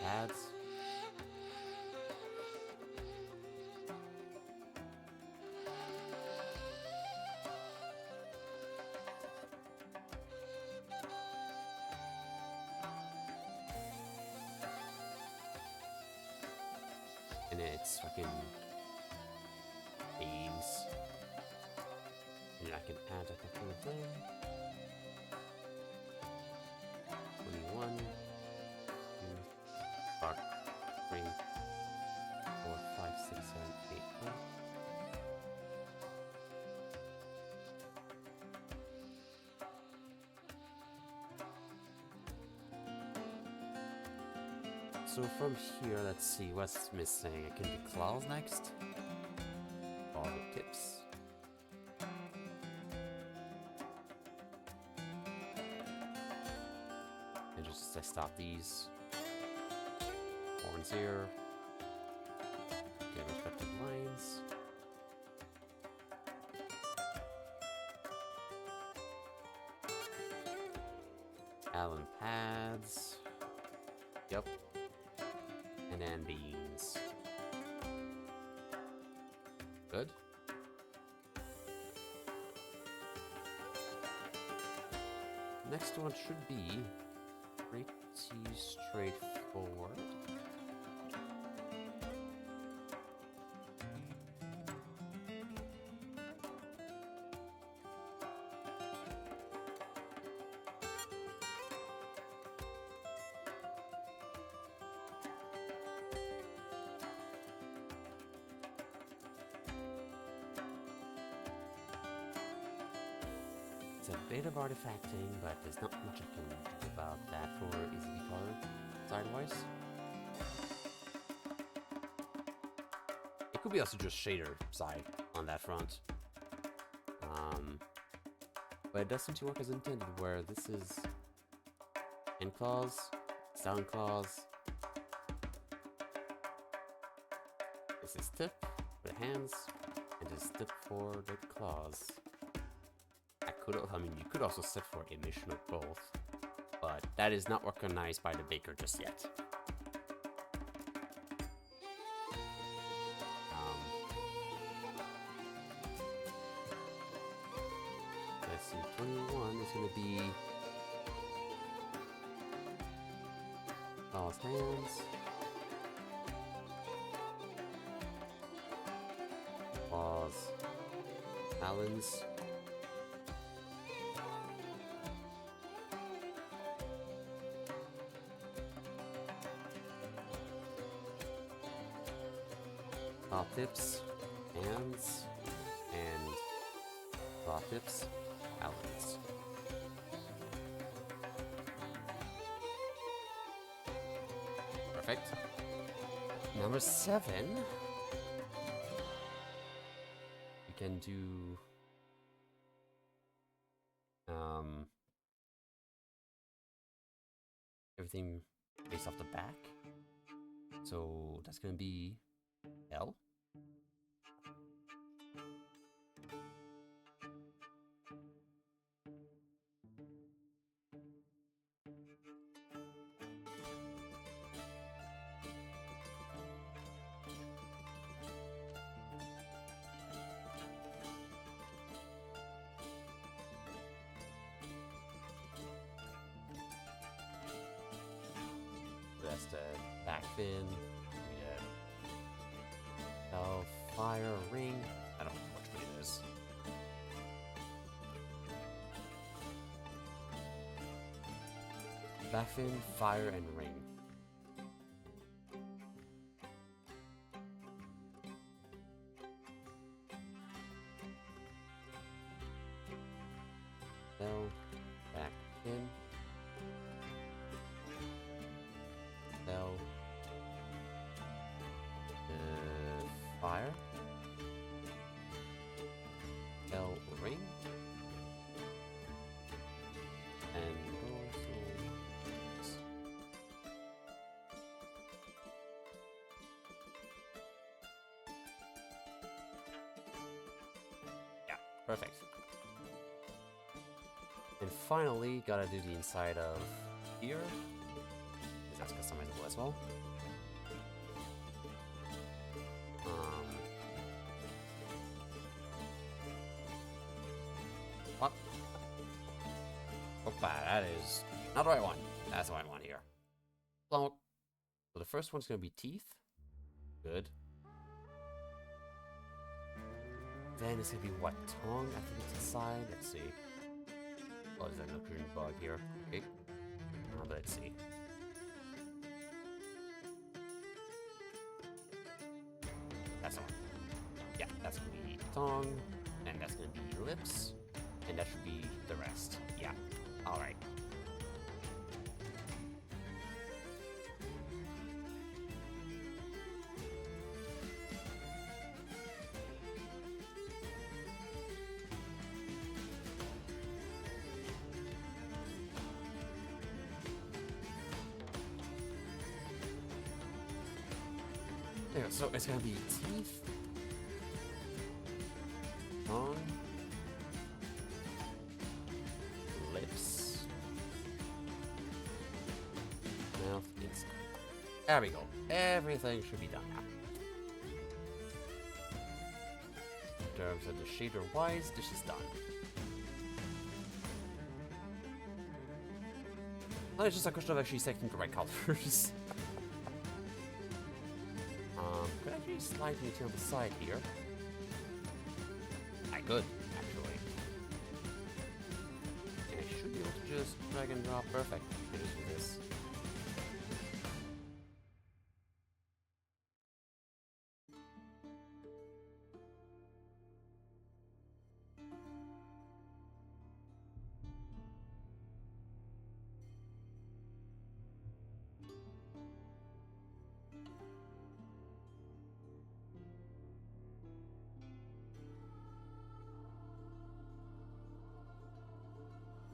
A: Pads. And it's fucking beams. And I can add a couple of them. 21. 3, 4, 5, 6, 7, 8, 9. So from here, let's see what's missing. I can do claws next. All the tips. And just stop these. Horns here. their respective lines. Allen pads. Yep. And then beans. Good. Next one should be pretty straightforward. It's a bit of artifacting, but there's not much I can do about that for EZRECOLOR side-wise. It could be also just shader side on that front. But it does seem to work as intended, where this is in claws, down claws. This is tip for the hands, and this is tip for the claws. I mean, you could also set for emission of both, but that is not recognized by the baker just yet. Let's see, 21 is going to be claws, hands, claws, talons. Claw tips, hands, and claw tips, talons. Perfect. Number 7. We can do everything based off the back. So that's gonna be L. That's the back fin. Oh, fire ring. I don't know which one it is. Back fin, fire, and ring. Bell, back fin. Bell. Fire. L ring. And also yeah, perfect. And finally, gotta do the inside of here, because that's customizable as well. What? Opa, that is not the right one. That's the right one here. So the first one's gonna be teeth. Good. Then it's gonna be what? Tongue? I think it's inside. Let's see. Oh, there's an occurring bug here. Okay. Let's see. That's the one. Yeah, that's gonna be tongue, and that's gonna be lips, and that should be the rest. Yeah. All right. Yeah, so it's gonna be teeth, tongue, lips, mouth, inside. There we go. Everything should be done now. In terms of the shader wise, this is done. Now it's just a question of actually selecting the right colors. Could I actually slide anything on the side here? I could, actually. And I should be able to just drag and drop perfect. Finish with this.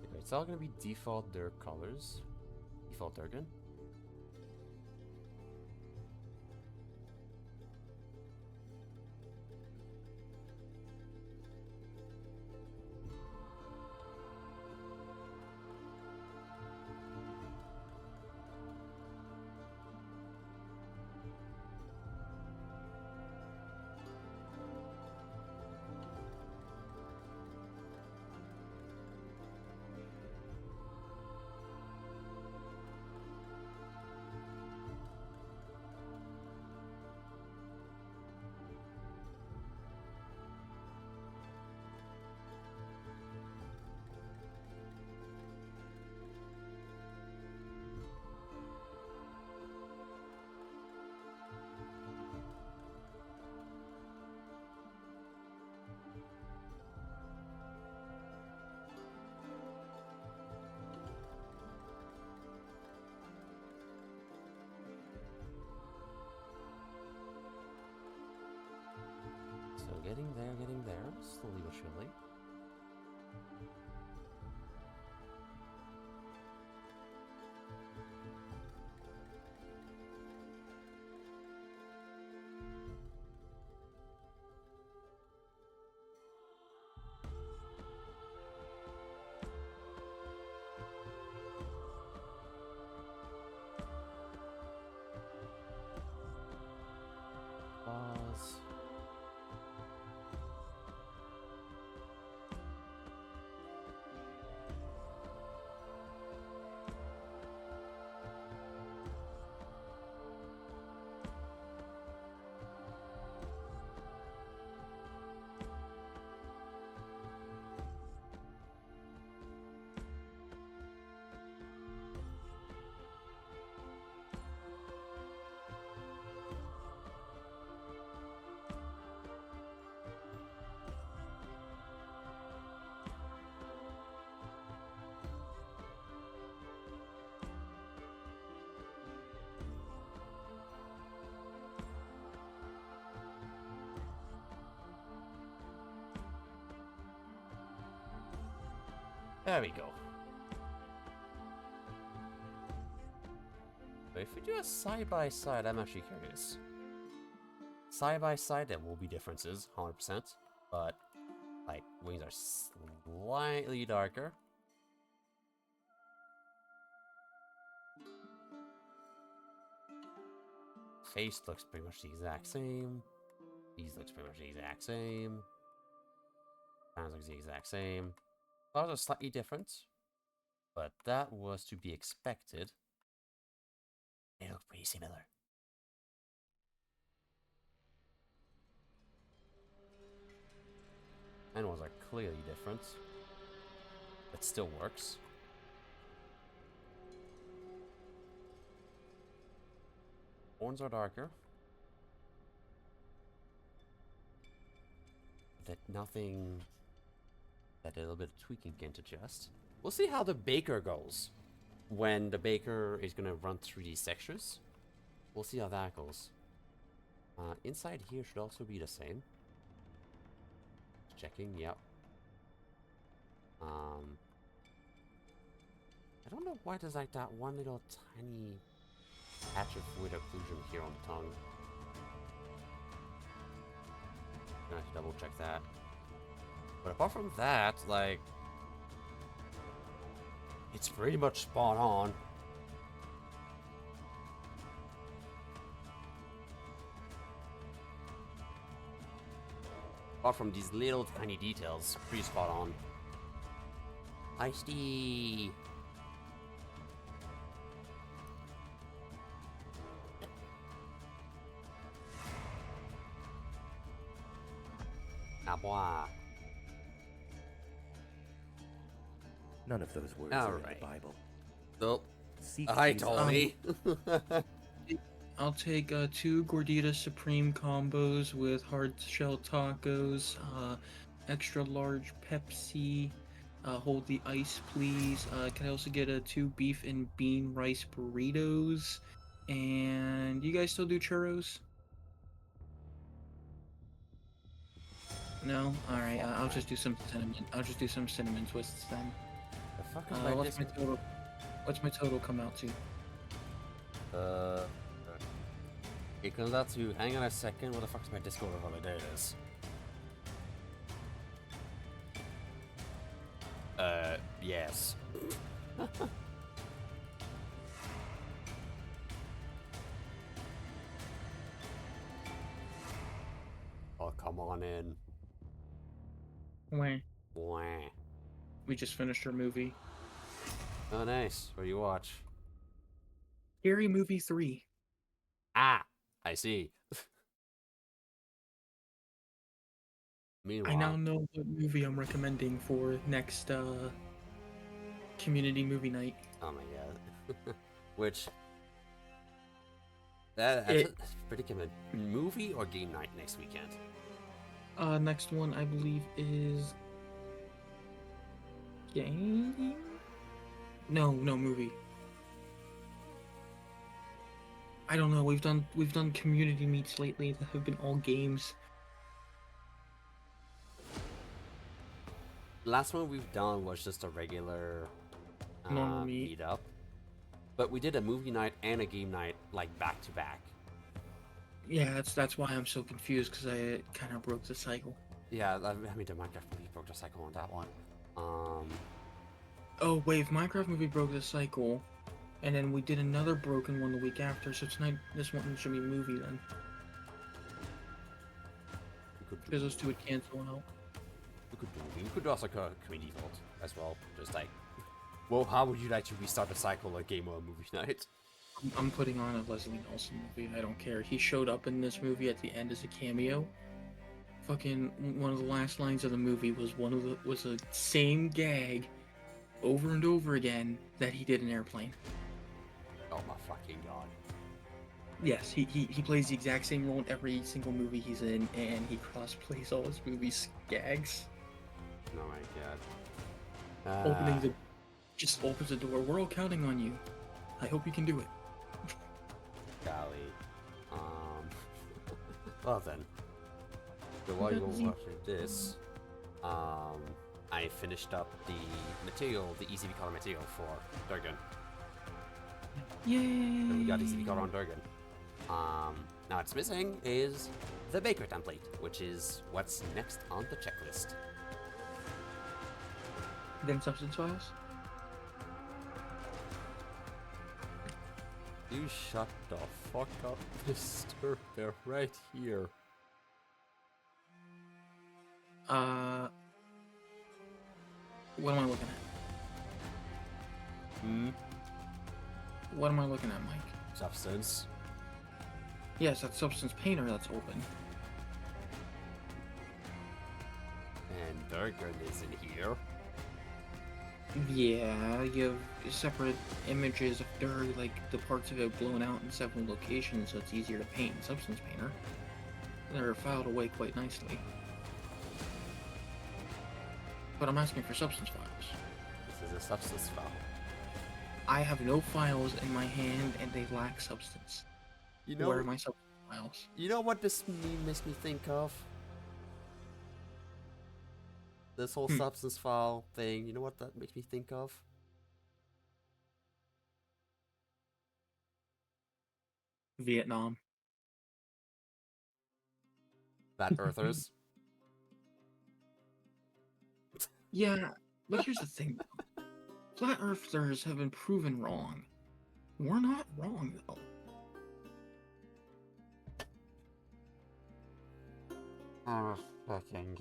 A: Okay, it's all gonna be default their colors. Default Dergen. So getting there, slowly but surely. Pause. There we go. But if we do a side by side, I'm actually curious. Side by side, there will be differences, 100%. But, like, wings are slightly darker. Face looks pretty much the exact same. These looks pretty much the exact same. Hands looks the exact same. Those are slightly different, but that was to be expected. They look pretty similar. Animals are clearly different, but still works. Horns are darker. That nothing that a little bit of tweaking can't adjust. We'll see how the baker goes. When the baker is gonna run through these textures. We'll see how that goes. Inside here should also be the same. Just checking, yep. I don't know why there's like that one little tiny patch of fluid occlusion here on the tongue. I have to double check that. But apart from that, like, it's pretty much spot on. Apart from these little tiny details, pretty spot on. Iced tea. À boire.
B: None of those words
A: All
B: are in
A: right.
B: the Bible.
A: Nope.
B: Seek
A: Hi,
B: these-
A: Tony.
C: I'll take 2 Gordita Supreme combos with hard shell tacos, extra large Pepsi, hold the ice please. Can I also get 2 beef and bean rice burritos? And you guys still do churros? No? Alright, I'll just do some cinnamon. I'll just do some cinnamon twists then.
A: The fuck is my
C: What's my
A: disc?
C: total? What's my total come out to?
A: It comes out to, hang on a second, what the fuck is my Discord overlay? There it is. Yes. Oh, come on in.
C: Wah.
A: Wah.
C: We just finished our movie.
A: Oh, nice. What do you watch?
C: Scary Movie 3.
A: Ah, I see. Meanwhile,
C: I now know what movie I'm recommending for next community movie night.
A: oh my god. Which, that's a predicament. Movie or game night next weekend?
C: Next one I believe is game. No, movie. I don't know. We've done community meets lately that have been all games.
A: The last one we've done was just a regular
C: Normal meet.
A: meetup. But we did a movie night and a game night, like, back to back.
C: Yeah, that's why I'm so confused, because I kind of broke the cycle.
A: Yeah, I mean, the Minecraft movie broke the cycle on that one.
C: Oh wait, if Minecraft movie broke the cycle, and then we did another broken one the week after, so tonight this one should be movie then. Because those two would cancel out.
A: We could also call it community vote as well. Just like, well, how would you like to restart the cycle, a game or a movie night?
C: I'm putting on a Leslie Nelson movie. I don't care. He showed up in this movie at the end as a cameo. Fucking one of the last lines of the movie was the same gag over and over again that he did in Airplane.
A: Oh my fucking god.
C: Yes, he plays the exact same role in every single movie he's in, and he crossplays all his movies gags.
A: Oh my god.
C: Just opens the door. We're all counting on you. I hope you can do it.
A: Golly. Well then. So while you were watching this, I finished up the material, the EZRECOLOR material for Dergen.
C: Yay!
A: And we got EZRECOLOR on Dergen. Now what's missing is the Baker template, which is what's next on the checklist.
C: Then substance files?
A: You shut the fuck up, mister. They're right here.
C: What am I looking at? What am I looking at, Mike?
A: Substance.
C: Yes, that's Substance Painter that's open.
A: And Dergen is in here.
C: Yeah, you have separate images of dirt, like the parts of it blown out in several locations, so it's easier to paint in Substance Painter. They're filed away quite nicely. But I'm asking for substance files.
A: This is a substance file.
C: I have no files in my hand, and they lack substance.
A: You know,
C: Where are my substance files?
A: you know what this meme makes me think of? This whole substance file thing, you know what that makes me think of?
C: Vietnam.
A: Flat Earthers.
C: Yeah, but here's the thing. Flat Earthers have been proven wrong. We're not wrong, though.
A: I'm a fucking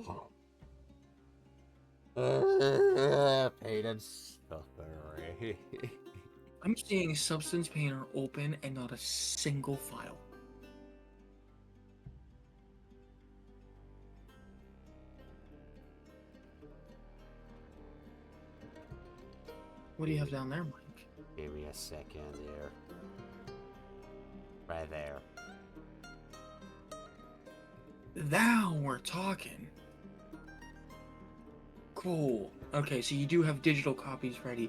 A: pain and suffering.
C: I'm seeing Substance Painter open and not a single file. What do you have down there, Mike?
A: Give me a second here. Right there.
C: Now we're talking. Cool. Okay, so you do have digital copies ready.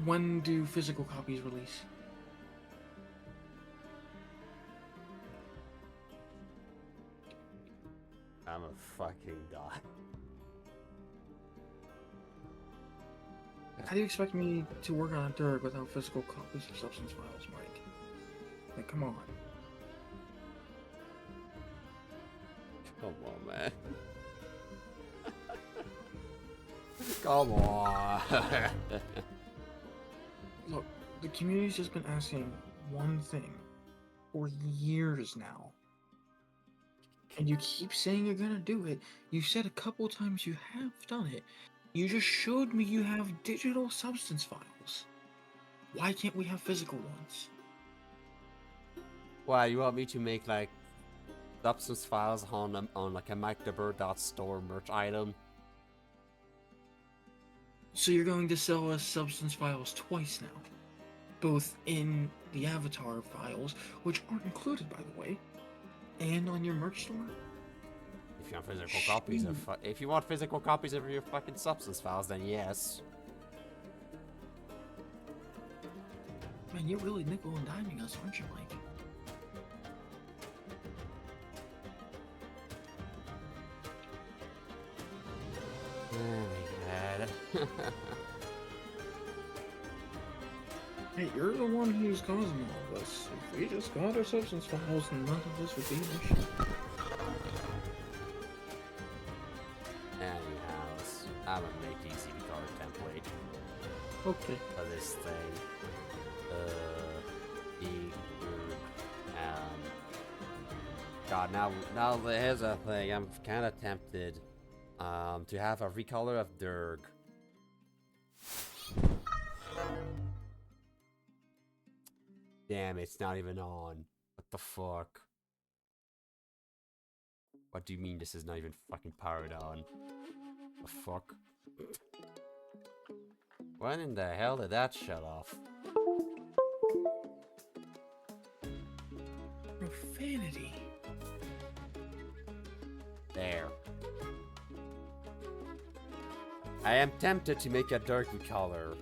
C: When do physical copies release?
A: I'm a fucking god.
C: How do you expect me to work on a Derg without physical copies of substance files, Mike? Like, come on.
A: Come on, man. Come on.
C: Look, the community's just been asking one thing for years now. And you keep saying you're gonna do it. You said a couple times you have done it. You just showed me you have digital substance files. Why can't we have physical ones?
A: Why, you want me to make, like, substance files on like a MikeTheBird.store merch item?
C: So you're going to sell us substance files twice now. Both in the avatar files, which aren't included, by the way, and on your merch store?
A: If you want physical copies of if you want physical copies of your fucking substance files, then yes.
C: Man, you're really nickel and diming us, aren't you, Mike?
A: Oh my god.
C: Hey, you're the one who's causing all this. If we just got our substance files, none of this would be an issue.
A: Anyhow, I'm gonna make EZRECOLOR template
C: Okay.
A: for this thing. God, now here's a thing. I'm kind of tempted, to have a recolor of Derg. Damn, it's not even on. What the fuck? What do you mean this is not even fucking powered on? The fuck? When in the hell did that shut off?
C: Profanity.
A: There. I am tempted to make a dark color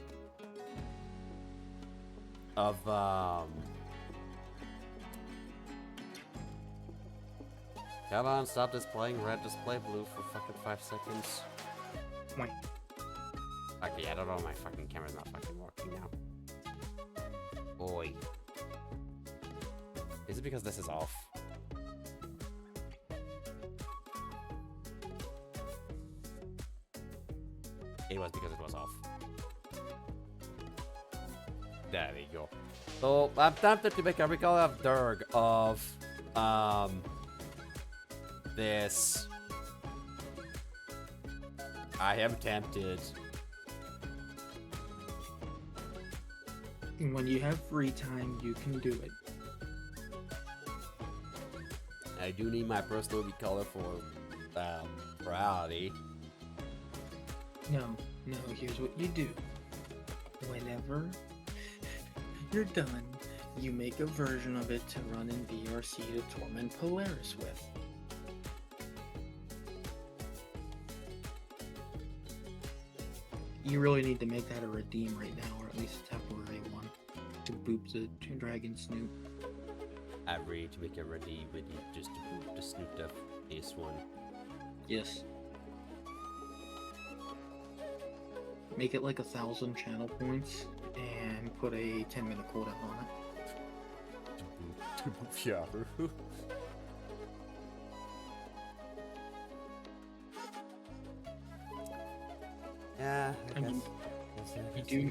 A: of come on, stop displaying red, display blue for fucking 5 seconds.
C: Wait.
A: Okay, I don't know, my fucking camera's not fucking working now. Boy. Is it because this is off? It was because it was off. There we go. So, I'm tempted to make a recolor of Derg of, this. I am tempted.
C: When you have free time, you can do it.
A: I do need my personal recolor for, reality.
C: No, here's what you do. Whenever you're done, you make a version of it to run in VRC to torment Polaris with. You really need to make that a redeem right now, or at least a temporary one, to boop the Dragon Snoop.
A: I'm ready to make a ready just to boot the Snoop Duff base one.
C: Yes. Make it like 1,000 channel points, and put a 10-minute cooldown on it.
A: To boot Yahoo. Yeah, I
C: I mean,
A: guess, yeah,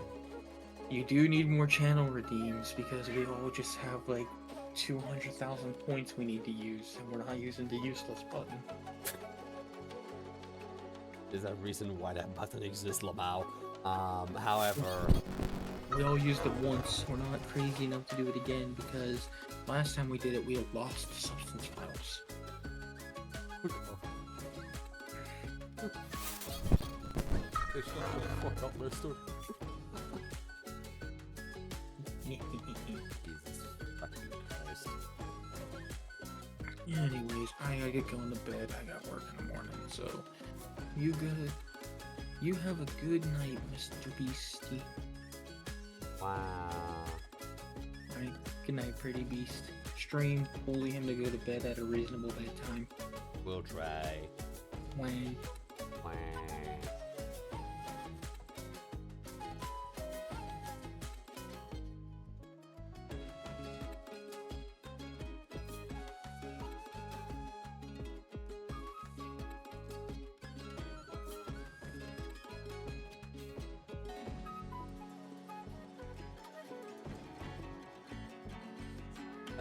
C: you do need more channel redeems because we all just have like 200,000 points we need to use, and we're not using the useless button.
A: There's a reason why that button exists, Lamau. However,
C: We all used it once. We're not crazy enough to do it again because last time we did it, we had lost the substance files.
A: fuck up, mister. Jesus fucking Christ.
C: Anyways, I gotta get going to bed. I got work in the morning, so you have a good night, Mr. Beastie.
A: Wow.
C: Alright, good night, pretty beast. Stream, bully him to go to bed at a reasonable bedtime.
A: We'll try.
C: When
A: Wah.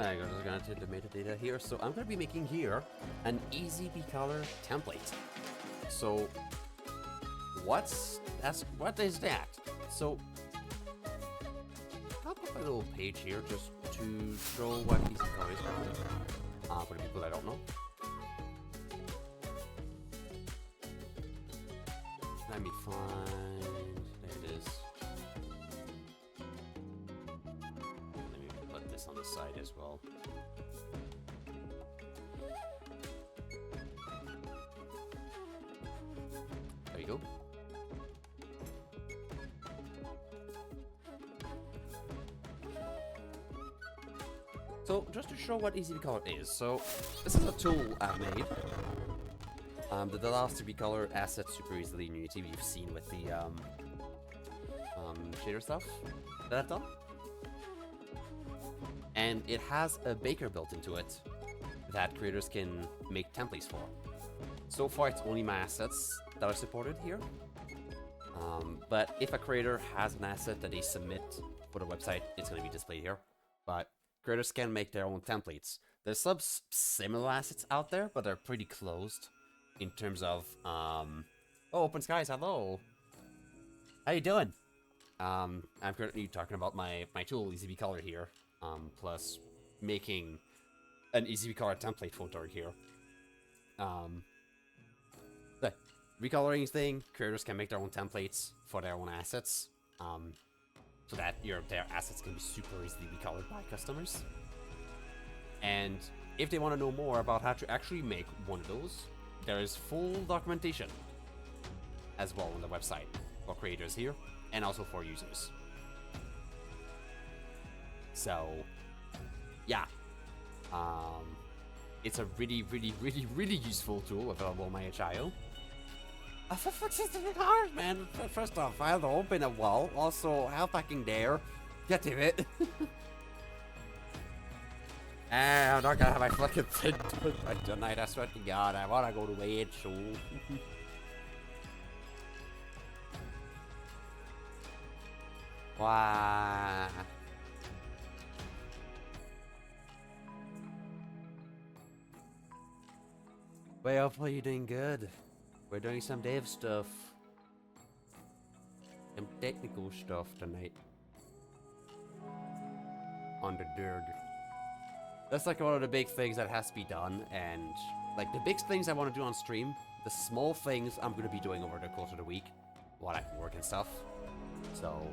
A: I'm just gonna take the metadata here. So I'm gonna be making here an EZRECOLOR template. So what is that? So I'll put my little page here just to show what EZRECOLOR is for the people that don't know. Let me find. There it is. Let me put this on the side as well. There you go. So just to show what EZRECOLOR is, so this is a tool I've made that allows to recolor assets super easily in Unity. You've seen with the shader stuff that I've done, and it has a baker built into it that creators can make templates for. So far, it's only my assets that are supported here. But if a creator has an asset that they submit for the website, it's going to be displayed here. But creators can make their own templates. There's some similar assets out there, but they're pretty closed in terms of, oh, Open Skies, hello. How you doing? I'm currently talking about my tool, EZRECOLOR here, plus making an EZRECOLOR template folder here. The recoloring thing, creators can make their own templates for their own assets, so that their assets can be super easily recolored by customers. And if they want to know more about how to actually make one of those, there is full documentation as well on the website for creators here, and also for users. So, yeah. It's a really, really, really, really useful tool available on my HIO. For fuck's sake, it's hard, man. First off, I have to open a wall. Also, how fucking dare. Get to it. And I'm not gonna have my fucking thing done by tonight. I swear to God, I wanna go to bed, so. Wow. Well, hopefully you're doing good. We're doing some dev stuff. Some technical stuff tonight. On the Derg. That's like one of the big things that has to be done, and like the big things I want to do on stream, the small things I'm going to be doing over the course of the week while I can work and stuff. So,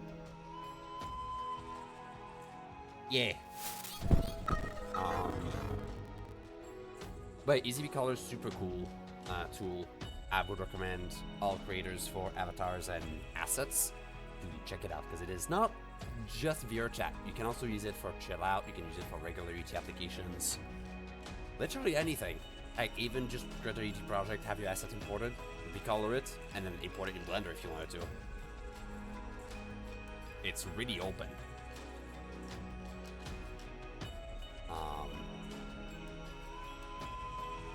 A: yeah. But EZRECOLOR is super cool tool. I would recommend all creators for avatars and assets to check it out, because it is not just VR chat. You can also use it for chill out. You can use it for regular UT applications. Literally anything. Like even just create a UT project, have your asset imported, recolor it, and then import it in Blender if you wanted to. It's really open.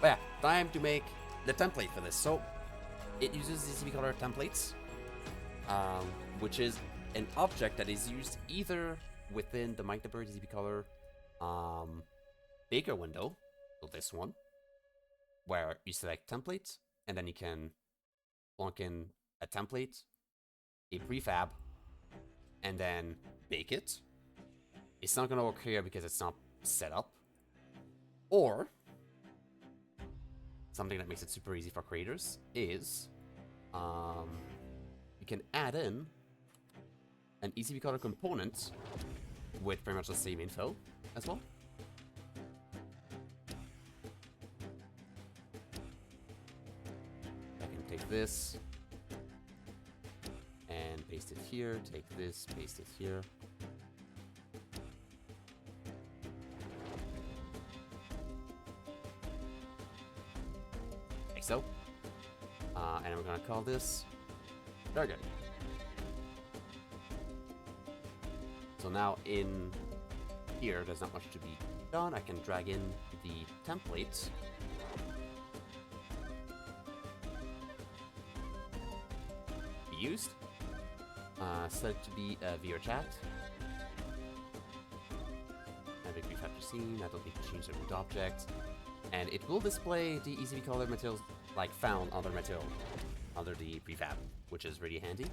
A: But yeah, time to make the template for this. So it uses EZRECOLOR templates which is an object that is used either within the Mike the Bird EZRECOLOR Baker window, so this one, where you select template, and then you can plunk in a template, a prefab, and then bake it. It's not gonna work here because it's not set up. Or, something that makes it super easy for creators is, you can add in an EZRECOLOR component with pretty much the same info as well. I can take this and paste it here, take this, paste it here. Like so. And we're gonna call this Dergen. So now in here, there's not much to be done. I can drag in the template. Be used. Set it to be via chat. Have a prefab scene. I don't need to change the root object. And it will display the EZRECOLOR materials like found under material under the prefab, which is really handy.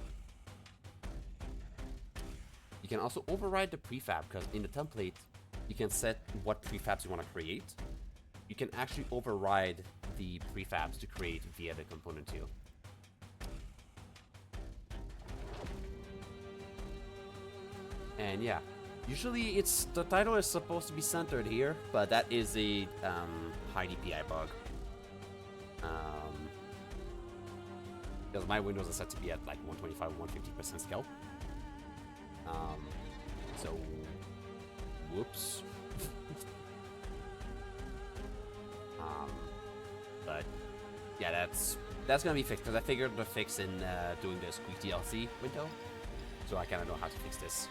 A: You can also override the prefab because in the template you can set what prefabs you want to create. You can actually override the prefabs to create via the component too. And yeah, usually the title is supposed to be centered here, but that is a high DPI bug. Because my windows are set to be at like 125, 150% scale. So, whoops. But yeah, that's gonna be fixed because I figured the fix in doing the Squeak DLC window, so I kind of know how to fix this.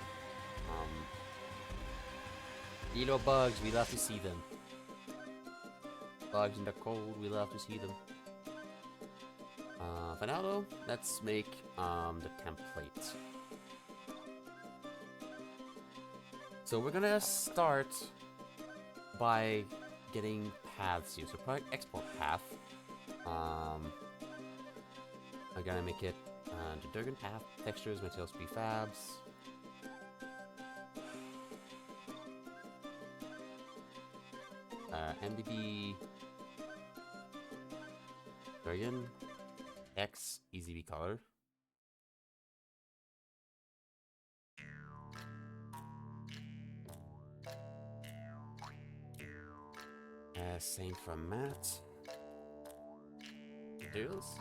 A: Little bugs, we love to see them. Bugs in the cold, we love to see them. For now though, let's make the template. So we're gonna start by getting paths here. So probably export path. I'm gonna make it the Dergen path, textures, materials, prefabs. MDB Dergen X EZRECOLOR. Same for matte. Materials.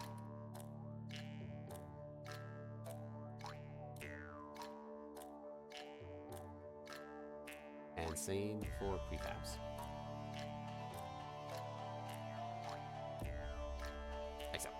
A: And same for prefabs. Like so.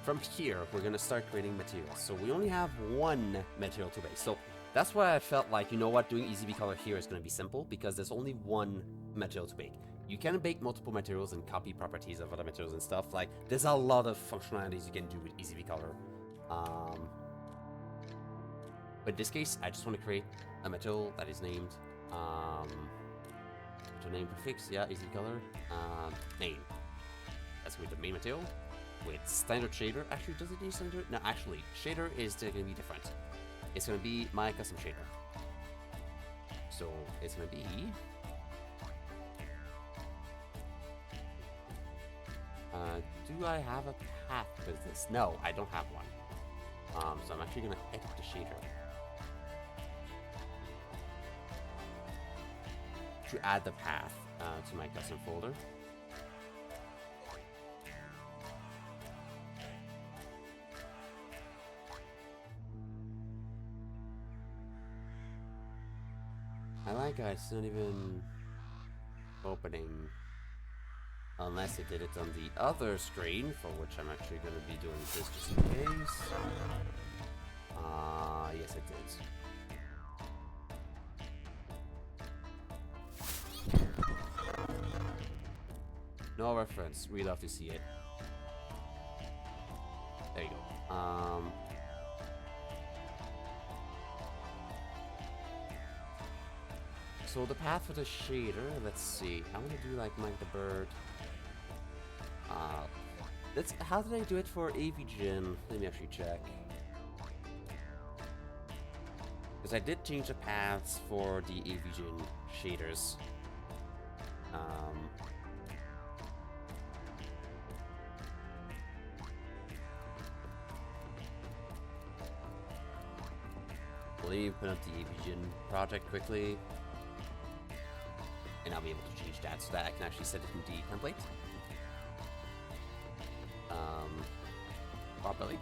A: From here, we're gonna start creating materials. So we only have one material to bake. So that's why I felt like, you know what, doing EZRECOLOR here is going to be simple, because there's only one material to bake. You can bake multiple materials and copy properties of other materials and stuff. Like, there's a lot of functionalities you can do with EZRECOLOR. But in this case, I just want to create a material that is named, to name prefix, yeah, EZRECOLOR, name. That's going to be the main material with standard shader. Actually, does it need standard? No, actually, shader is going to be different. It's going to be my custom shader. So it's going to be do I have a path with this? No, I don't have one. So I'm actually going to edit the shader to add the path to my custom folder. I like how it's not even opening unless it did it on the other screen, for which I'm actually going to be doing this just in case. Yes it did. No reference, we love to see it. Um, so the path for the shader, let's see. I want to do like Mike the Bird. How did I do it for Avigin? Let me actually check. Because I did change the paths for the Avigin shaders. Let me open up the Avigin project quickly. And I'll be able to change that so that I can actually set it in the template. Properly.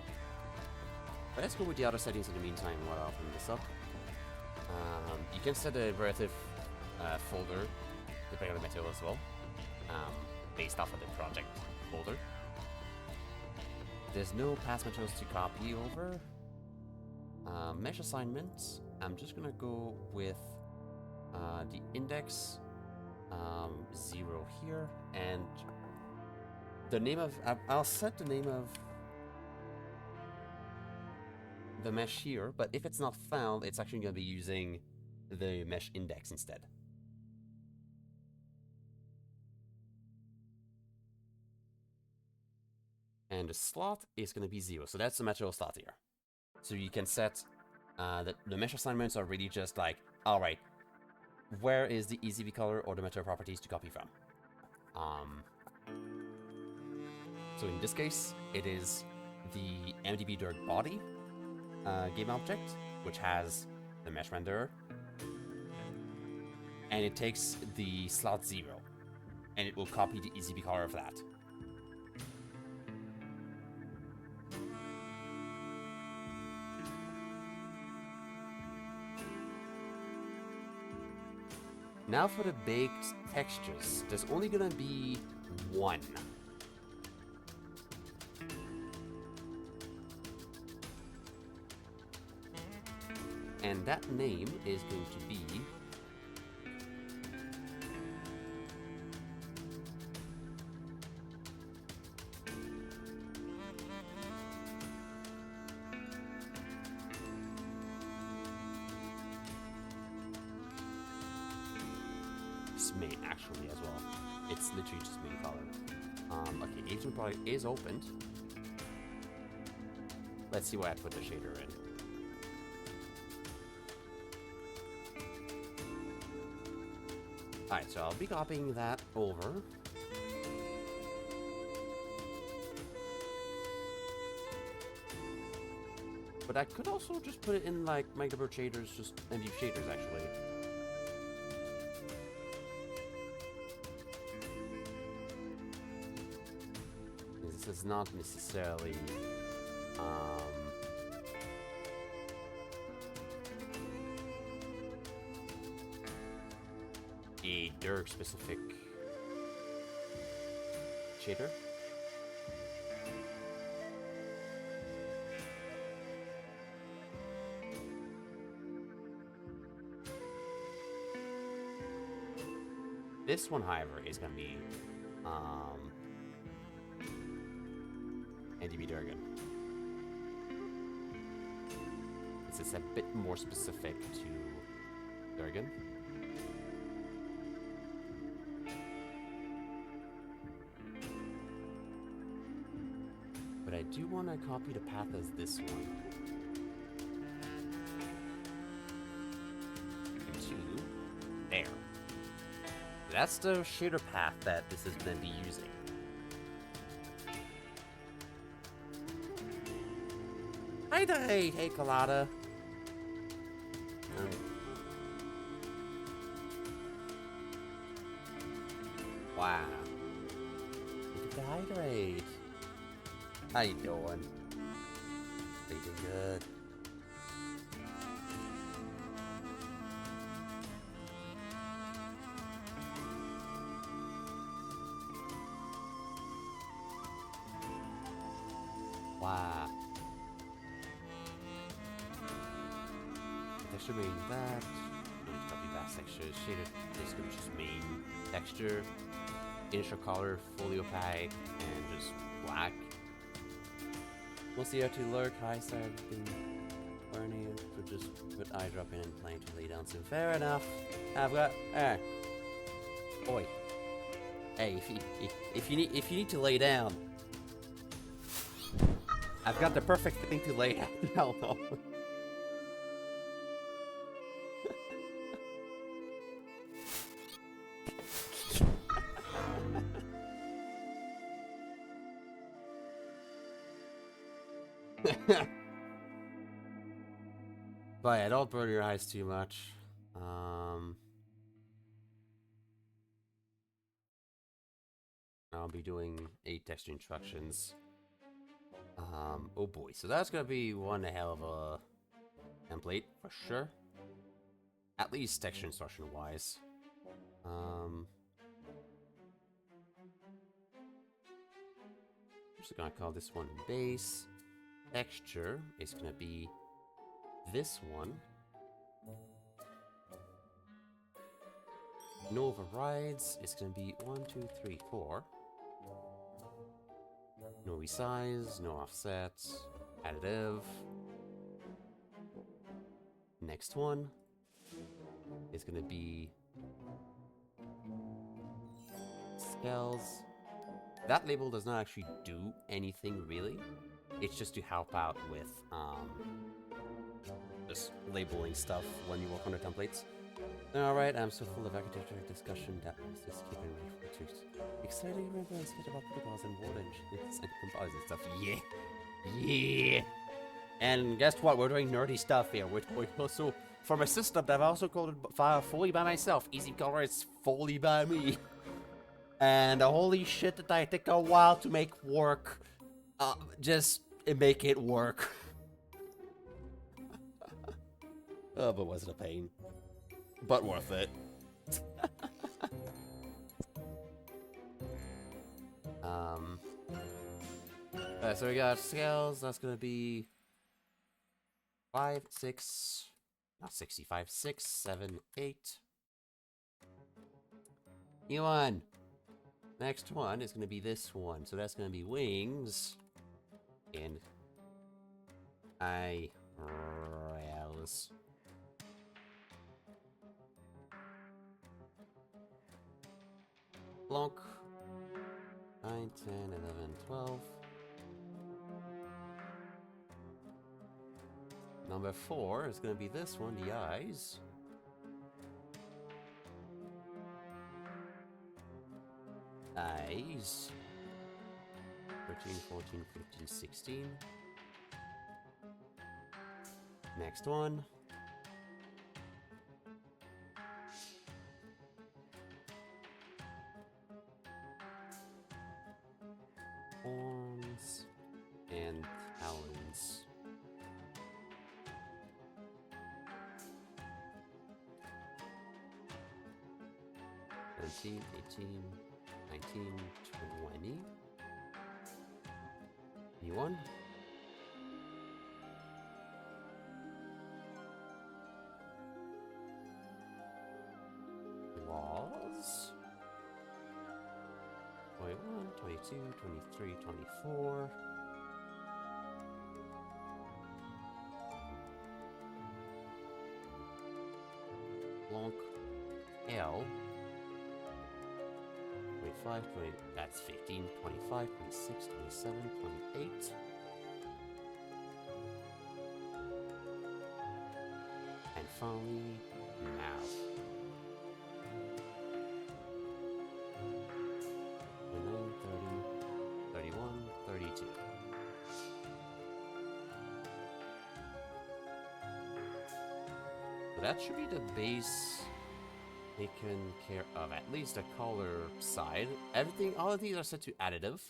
A: But let's go with the other settings in the meantime while I open this up. You can set a relative folder, depending on the material as well, based off of the project folder. There's no past materials to copy over. Mesh assignments, I'm just gonna go with the index 0 here, and the name of, I'll set the name of the mesh here, but if it's not found, it's actually going to be using the mesh index instead. And the slot is going to be 0, so that's the material slot here. So you can set that the mesh assignments are really just like, alright, where is the EZRECOLOR or the material properties to copy from? So in this case, it is the MDB Derg body game object, which has the mesh renderer, and it takes the slot 0, and it will copy the EZRECOLOR of that. Now for the baked textures, there's only gonna be one. And that name is going to be main, actually, as well. It's literally just main color. Okay, agent product is opened. Let's see why I put the shader in. Alright, so I'll be copying that over. But I could also just put it in like Magdeburg shaders, just empty shaders actually. This is not necessarily a Derg specific shader. This one, however, is going to be NDB Dergen. This is a bit more specific to Dergen. But I do want to copy the path as this one. To there. That's the shader path that this is going to be using. Hey, Colada. Wow. Look at the hydrate. How you doing? Feeling good. Wow. Texture main that. Copy back texture. Shader is going to just main texture. Initial color fully opaque and just black. Once the R2 lurk, high started been burning, so just put eyedrop in and plan to lay down soon. Fair enough. I've got. Boy. Hey, if you need to lay down, I've got the perfect thing to lay down on. But yeah, don't burn your eyes too much. I'll be doing 8 texture instructions. Oh boy, so that's gonna be one hell of a template for sure. At least texture instruction wise. I'm just gonna call this one base. Texture is gonna be this one. No overrides is gonna be 1, 2, 3, 4. No resize, no offsets, additive. Next one is gonna be scales. That label does not actually do anything really. It's just to help out with just labeling stuff when you work on the templates. Alright, I'm so full of architecture discussion that was just keeping me for truth. Exciting remembrance about protocols and word engines and composite stuff. Yeah! Yeah! And guess what? We're doing nerdy stuff here. We're also, for my system that I've also coded fully by myself. EZRECOLOR is fully by me. And holy shit, did I take a while to make work. Just make it work. Oh, but was it a pain? But worth it. So we got scales. That's gonna be 5, 6, not 65, 6, 7, 8. New one. Next one is gonna be this one. So that's gonna be wings and eyebrows. Blonk. 9, 10, 11, 12. Number 4 is going to be this one, the eyes. Eyes. 13, 14, 15, 16. Next one. Horns and talons. 17, 18, 19, 20. Anyone? Walls. 21, 22, 23, 24. Blanc. L. 25, 20, that's 15, 25, 26, 27, 28. And finally, mouth. 29, 30, 31, 32. So that should be the base taken care of, at least the color side. Everything, all of these are set to additive.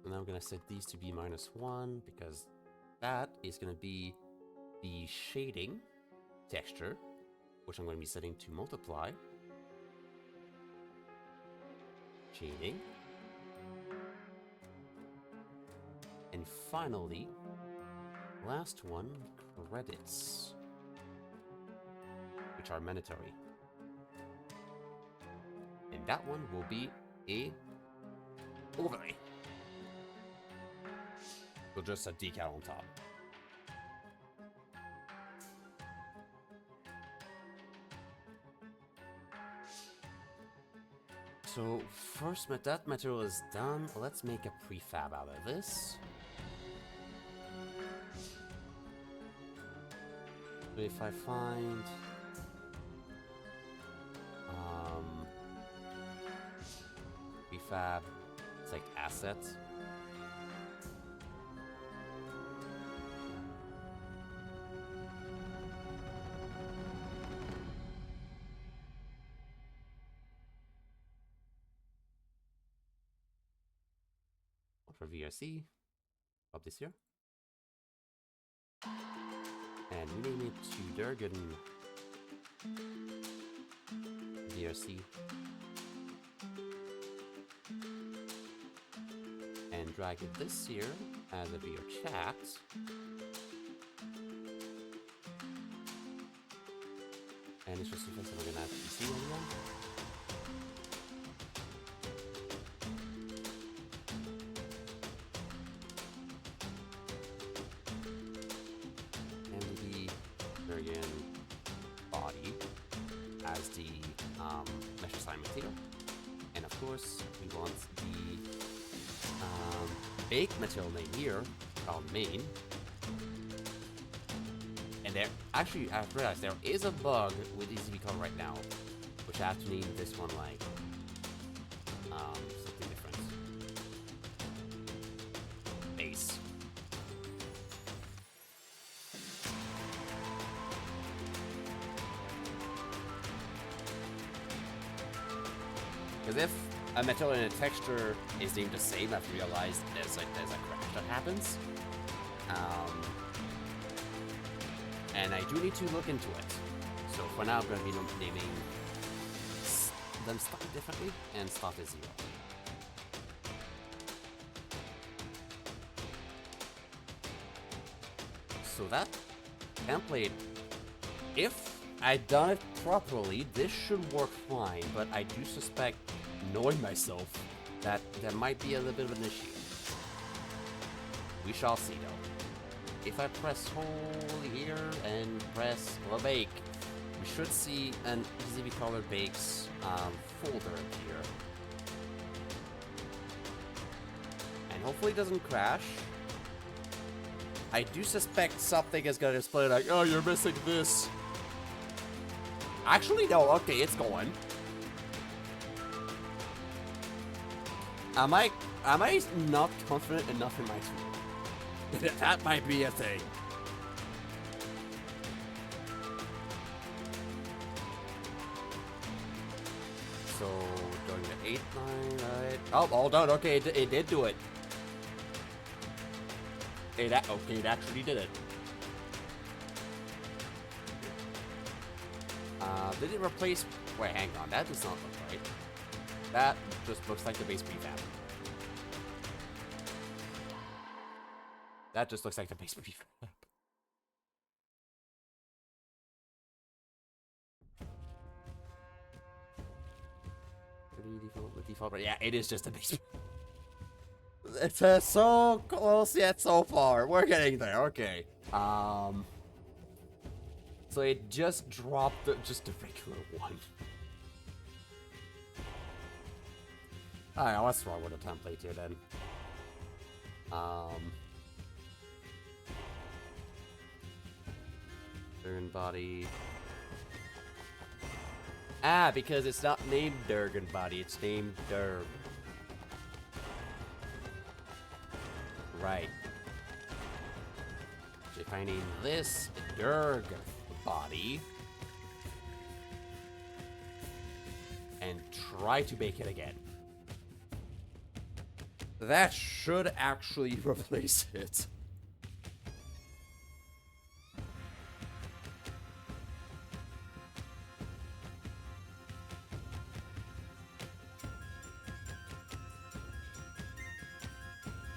A: And I'm gonna set these to be -1 because that is gonna be the shading texture, which I'm gonna be setting to multiply. Shading. And finally, last one, credits, which are mandatory. And that one will be a overlay. So just a decal on top. So first, that material is done. Let's make a prefab out of this. So if I find prefab, it's like assets. For VRC, up this here. And rename it to Dergen VRC. And drag it this here as a VR chat. And it's just something we're gonna have to see anyone. As the mesh assignment here, and of course we want the bake material name here, our main. And there, actually, I've realized there is a bug with EZRECOLOR right now, which I have to name this one like something different. Base. Because if a material and a texture is named the same, I've realized there's a crash that happens. And I do need to look into it. So for now, I'm going to be naming them slightly differently and start at 0. So that template, if I'd done it properly, this should work fine, but I do suspect, knowing myself, that there might be a little bit of an issue. We shall see though. If I press hold here and press bake, we should see an EZRECOLOR bakes folder here. And hopefully it doesn't crash. I do suspect something is gonna display like, oh, you're missing this. Actually, no, okay, it's going. Am I not confident enough in my tool? That might be a thing. So, doing the 8, 9, right? Oh, hold on, okay, it did do it. Okay, it actually did it. Did it replace... Wait, hang on, that does not look right. That just looks like the base prefab. That just looks like the base prefab. Default, yeah, it is just a base. It's so close yet so far. We're getting there. Okay. So it just dropped just a regular one. Alright, what's wrong with the template here then? Turn body. Ah, because it's not named Dergen body, it's named Derg. Right. So if I name this Derg body and try to bake it again, that should actually replace it.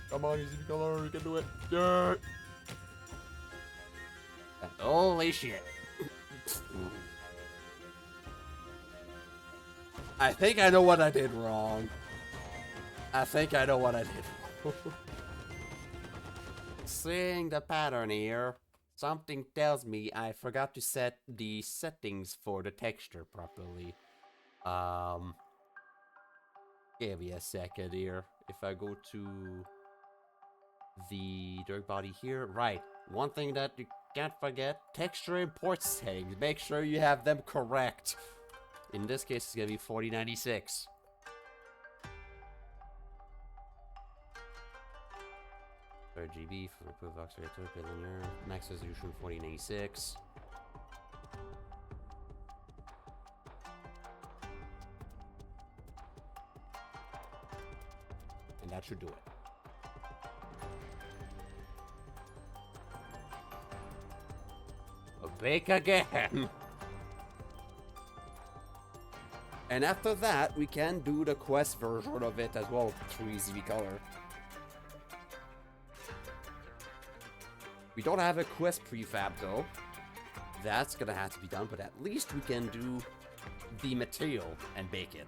A: Come on, EZRECOLOR, you can do it. Yeah. Holy shit. I think I know what I did wrong. I think I know what I did wrong. Seeing the pattern here, something tells me I forgot to set the settings for the texture properly. Give me a second here. If I go to the dirt body here, right. One thing that you can't forget, texture import settings. Make sure you have them correct. In this case, it's gonna be 4096. RGB for proof oxidator, linear, max resolution 4096. And that should do it. Bake again! And after that, we can do the quest version of it as well through EZRECOLOR. We don't have a quest prefab though. That's gonna have to be done, but at least we can do the material and bake it.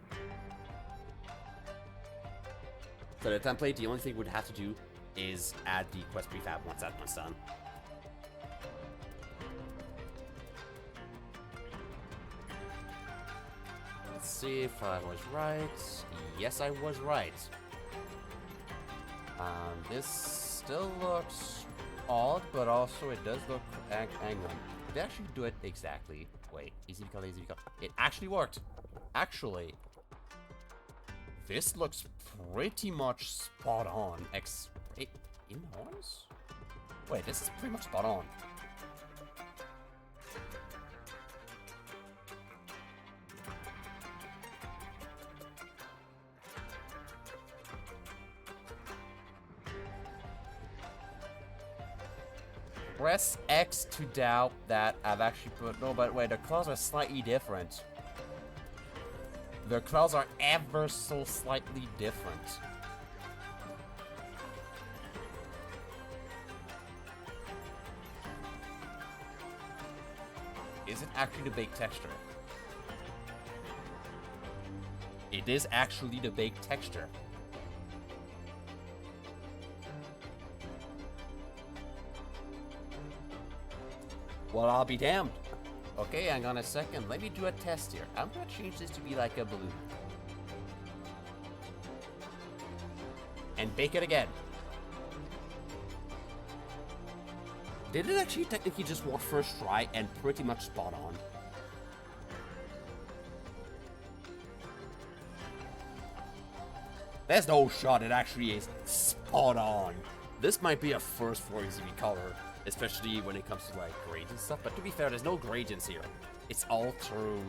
A: So the template, the only thing we'd have to do is add the quest prefab once that one's done. Let's see if I was right. Yes, I was right. This still looks odd, but also it does look angled. Did I actually do it exactly? Wait, EZRECOLOR. It actually worked. Actually, this looks pretty much spot on. In horns? Wait, this is pretty much spot on. Press X to doubt that I've actually put... No, but wait, the claws are slightly different. The claws are ever so slightly different. Is it actually the baked texture? It is actually the baked texture. Well, I'll be damned. Okay, hang on a second. Let me do a test here. I'm gonna change this to be like a balloon. And bake it again. Did it actually technically just work first try and pretty much spot on? There's no shot it actually is spot on. This might be a first for EZRECOLOR. Especially when it comes to like grades and stuff. But to be fair, there's no gradients here. It's all through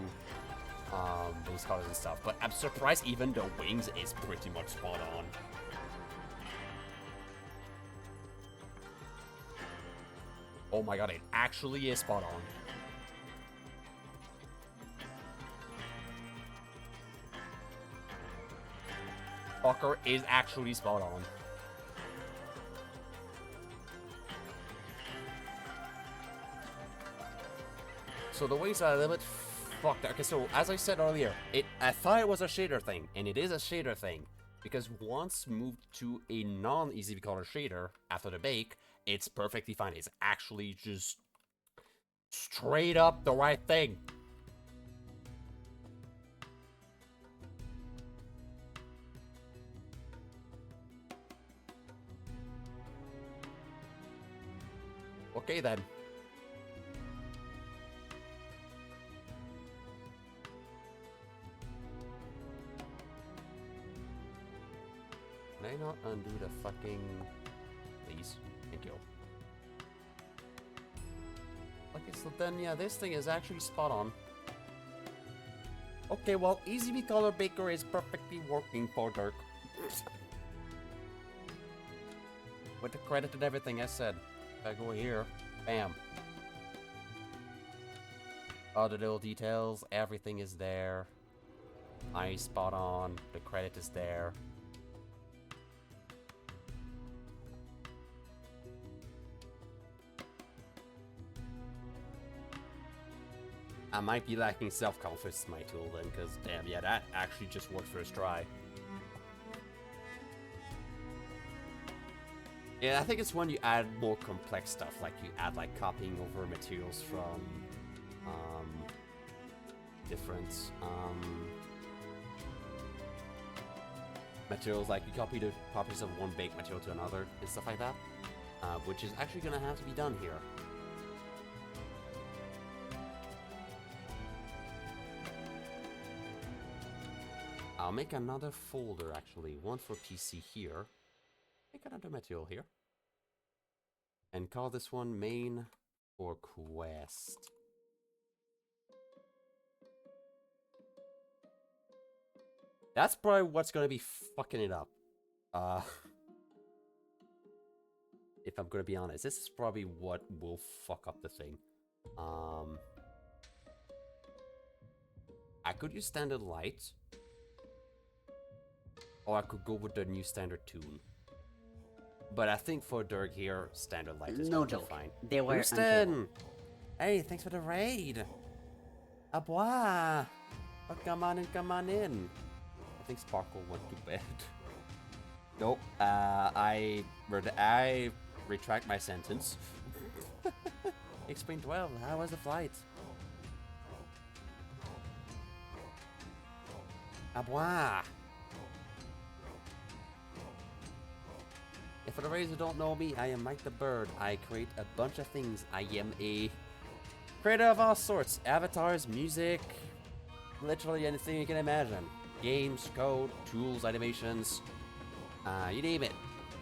A: those colors and stuff. But I'm surprised even the wings is pretty much spot on. Oh my god, it actually is spot on. Fucker is actually spot on. So the wings are a little bit fucked. Okay, so as I said earlier, I thought it was a shader thing, and it is a shader thing. Because once moved to a non-EZRECOLOR shader after the bake, it's perfectly fine. It's actually just straight up the right thing. Okay then. Can I not undo the fucking... Please? Thank you. Okay, so then, yeah, this thing is actually spot on. Okay, well, EZRECOLOR Baker is perfectly working for Dirk. With the credit and everything I said. If I go here, bam. All the little details, everything is there. Eyes spot on, the credit is there. I might be lacking self-confidence in my tool then, because damn, yeah, that actually just worked first try. Yeah, I think it's when you add more complex stuff, like you add like copying over materials from different materials, like you copy the properties of one baked material to another and stuff like that, which is actually gonna have to be done here. I'll make another folder actually, one for PC here. Make another material here. And call this one main or quest. That's probably what's gonna be fucking it up. If I'm gonna be honest, this is probably what will fuck up the thing. I could use standard light, or I could go with the new standard tune. But I think for Derg here, standard light is
D: No
A: gonna be
D: joke.
A: fine.
D: They were
A: Houston! Hey, thanks for the raid! A bois! Oh, come on in, come on in. I think Sparkle went to bed. Nope, I retract my sentence. Explain 12, how was the flight? A bois! And for the raiders who don't know me, I am Mike the Bird. I create a bunch of things. I am a creator of all sorts. Avatars, music, literally anything you can imagine. Games, code, tools, animations, you name it.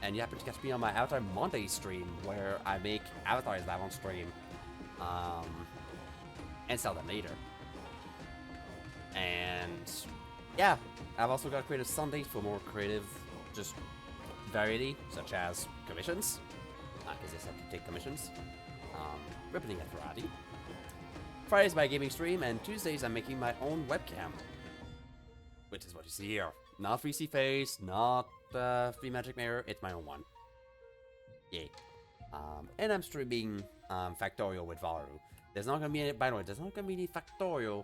A: And you happen to catch me on my Avatar Monday stream, where I make avatars live on stream. And sell them later. And yeah, I've also got creative Sundays for more creative, just variety, such as commissions, because I have to take commissions, ribboning at variety. Fridays my gaming stream, and Tuesdays I'm making my own webcam, which is what you see here. Not 3C Face, not 3 Magic Mirror, it's my own one. Yay. And I'm streaming Factorial with Varu. There's not gonna be any, by the way, there's not gonna be any Factorial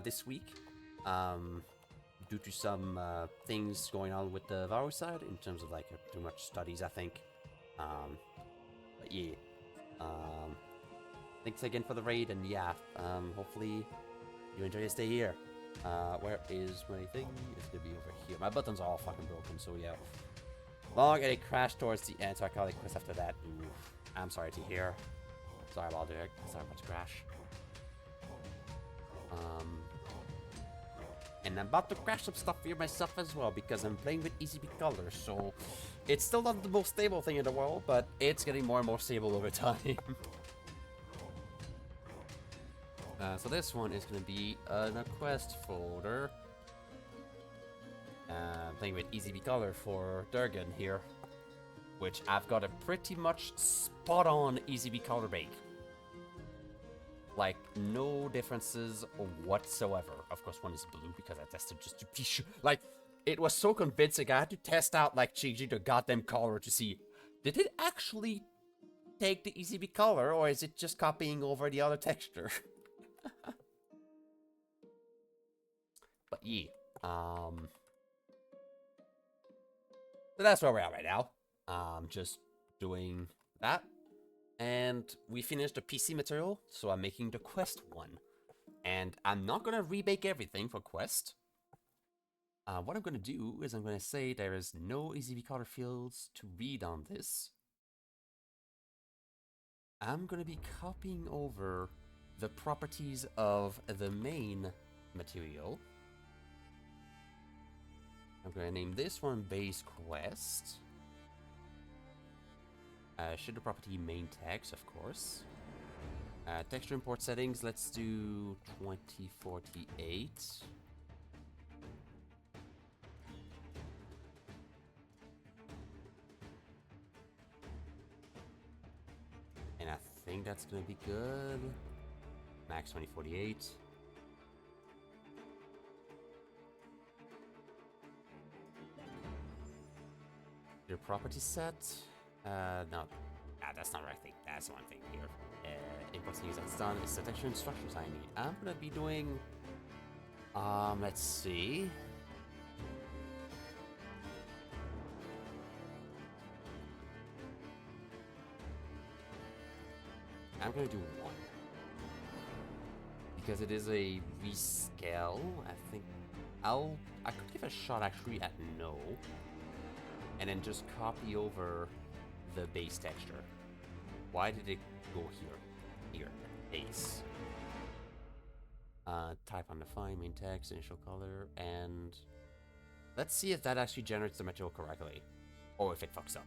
A: this week. Due to some things going on with the Varu side in terms of like too much studies, I think. But yeah. Thanks again for the raid, and yeah, hopefully you enjoy your stay here. Where is my thing? It's gonna be over here. My buttons are all fucking broken, so yeah. Long and it crashed towards the end, so I call it quits after that. Ooh, I'm sorry to hear. Sorry about it. Sorry about the crash. And I'm about to crash some stuff here myself as well, because I'm playing with EZRECOLOR, so it's still not the most stable thing in the world, but it's getting more and more stable over time. So this one is going to be a quest folder. Playing with EZRECOLOR for Dergen here, which I've got a pretty much spot-on EZRECOLOR bake. Like, no differences whatsoever. Of course, one is blue because I tested just to be sure. Like, it was so convincing. I had to test out, like, changing the goddamn color to see, did it actually take the EZRECOLOR, or is it just copying over the other texture? But yeah, so that's where we're at right now. Just doing that. And we finished the PC material, so I'm making the quest one. And I'm not gonna rebake everything for quest. What I'm gonna do is I'm gonna say there is no EZRECOLOR fields to read on this. I'm gonna be copying over the properties of the main material. I'm gonna name this one base quest. Shader property main text, of course. Texture import settings, let's do 2048. And I think that's gonna be good. Max 2048. Your property set. No, that's not the right thing. That's the one thing here. first thing that's done is the texture instructions I need. I'm gonna be doing, let's see. I'm gonna do one. Because it is a rescale, I think I could give a shot actually at no. And then just copy over the base texture. Why did it go here? Here, base. Type undefined, main text, initial color, and let's see if that actually generates the material correctly. Or if it fucks up.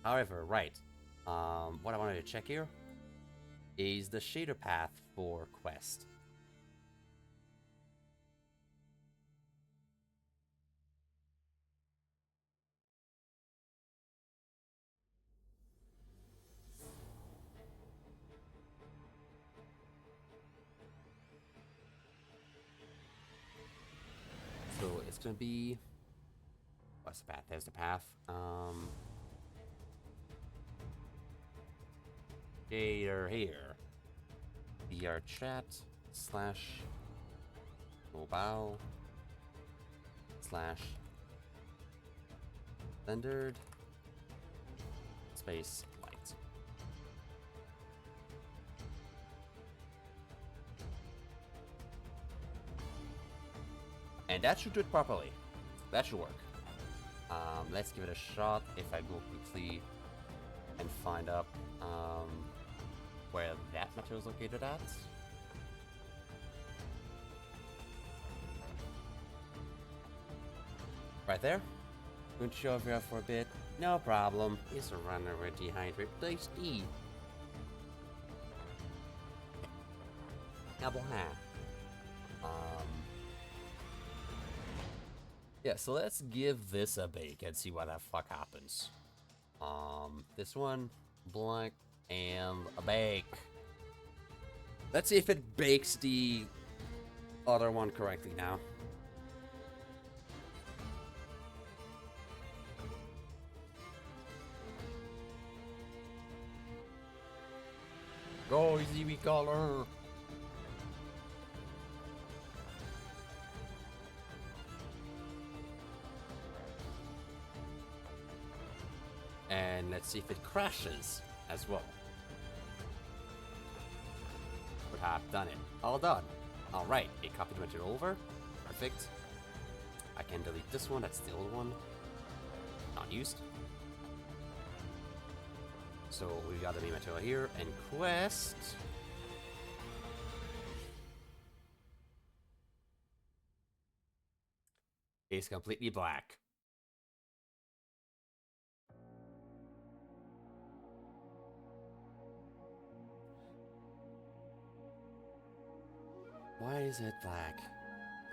A: However, right. What I wanted to check here is the shader path for Quest. So it's gonna be, what's the path? There's the path. Shader here. VR chat slash mobile slash rendered space light. And that should do it properly. That should work. Let's give it a shot. If I go quickly and find up where that material is located at. Right there. Going to show over here for a bit. No problem. It's a runner with dehydrate. Place E. Double half. Yeah, so let's give this a bake and see what the fuck happens. This one, blank, and a bake. Let's see if it bakes the other one correctly now. Go, EZRECOLOR! And let's see if it crashes as well. Would have done it. All done. Alright, it copied the material over. Perfect. I can delete this one, that's the old one. Not used. So we got the main material here, and Quest. Is completely black. Why is it black?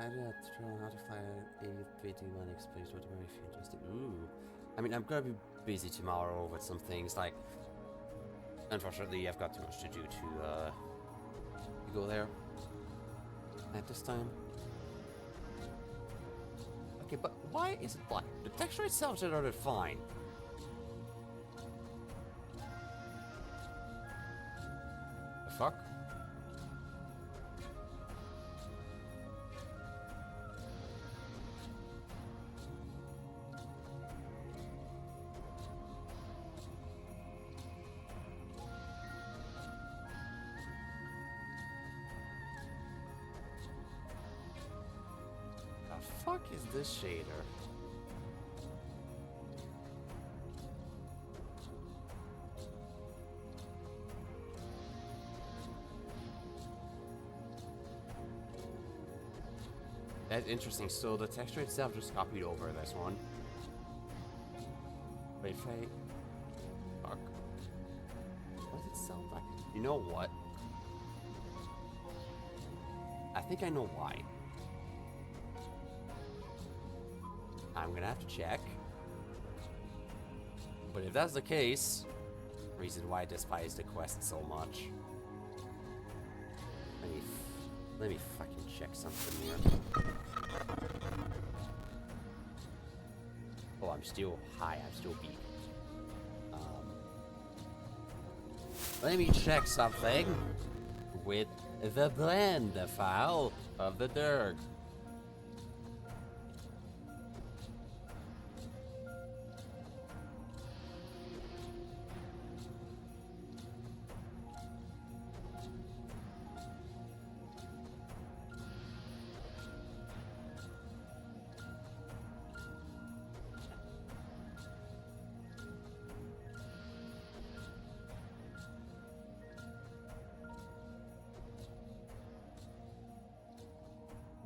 A: I did not know how to find a 3D1 explains what very interesting. Ooh. I mean, I'm gonna be busy tomorrow with some things, like, unfortunately, I've got too much to do to go there at this time. Okay, but why is it black? The texture itself should have been fine. The fuck? The fuck is this shader? That's interesting. So the texture itself just copied over this one. But if I... Fuck. What does it sound like? You know what? I think I know why. I'm gonna have to check. But if that's the case, reason why I despise the quest so much. Let me fucking check something here. Oh, I'm still high. I'm still beat. Let me check something with the blend file of the Derg.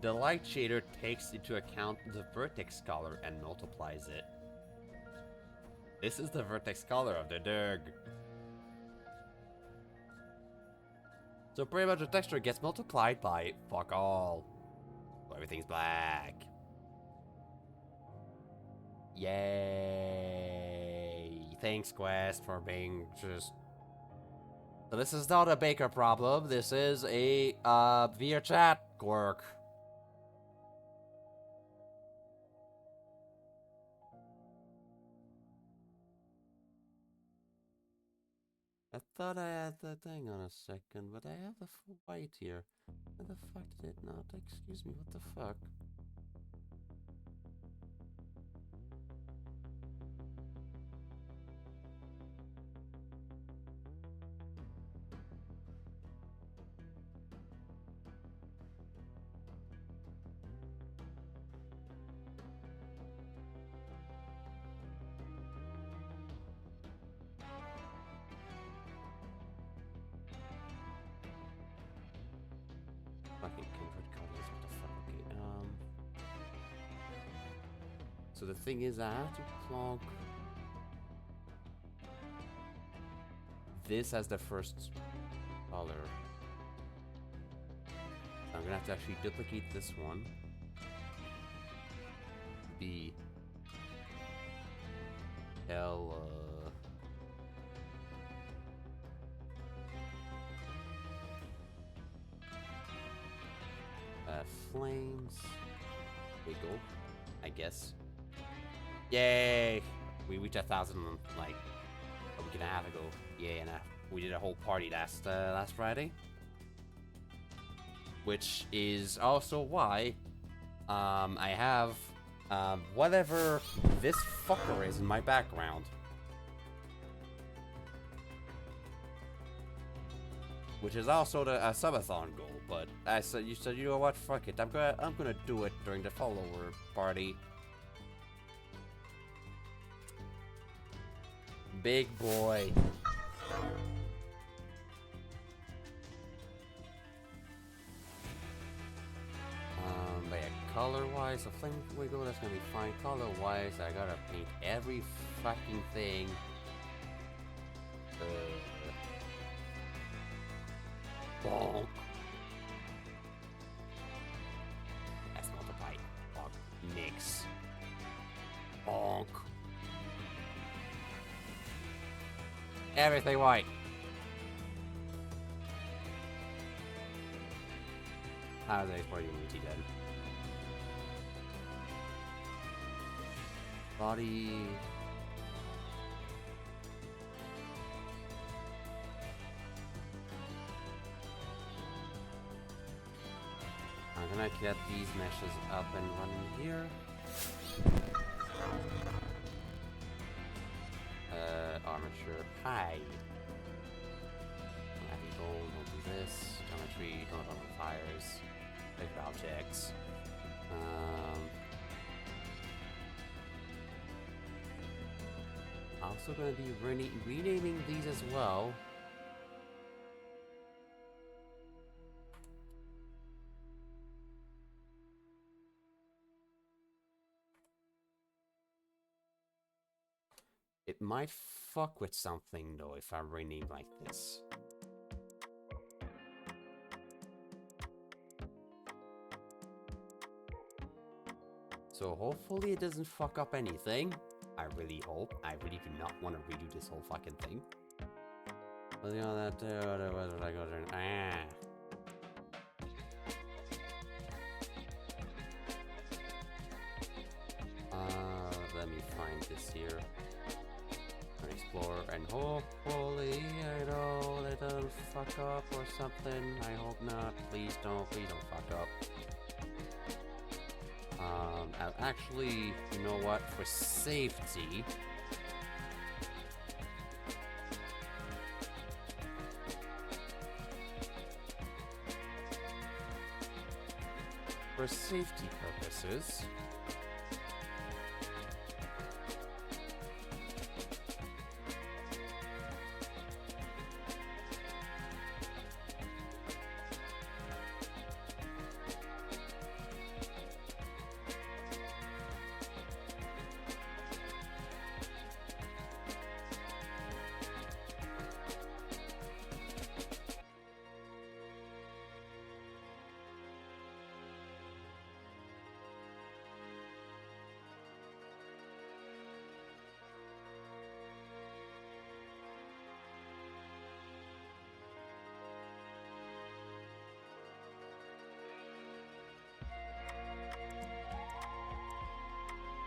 A: The light shader takes into account the vertex color and multiplies it. This is the vertex color of the Derg. So pretty much the texture gets multiplied by fuck all. So everything's black. Yay! Thanks, Quest, for being just... So this is not a Baker problem, this is a via chat quirk. I thought I had the thing on a second, but I have the full white here. Why the fuck did it not? Excuse me, what the fuck? Fucking convert colors, what the fuck? Okay, so the thing is, I have to plonk this as the first color. I'm gonna have to actually duplicate this one. B. L, flames. Wiggle, I guess. Yay! We reached 1,000 like a week and a half ago. Yay! And we did a whole party last Friday, which is also why I have whatever this fucker is in my background. Which is also the subathon goal, but I said you know what, fuck it, I'm gonna do it during the follower party. Big boy. But yeah, color-wise, a flame wiggle, that's gonna be fine. Color-wise, I gotta paint every fucking thing. Bonk. That's multiply. Bonk. Mix. Bonk. Everything white. How is that for you, Luigi, then? Body. I'm gonna get these meshes up and running here. Armature hide. Heavy gold, don't do this. Geometry, don't open fires. Paper objects. Also gonna be renaming these as well. It might fuck with something though if I rename like this. So hopefully it doesn't fuck up anything. I really hope. I really do not want to redo this whole fucking thing. But you know that what I go there? Let me find this here. Erase explore, and hopefully I don't fuck up or something. I hope not. Please don't fuck up. I'll actually, you know what? For safety, purposes,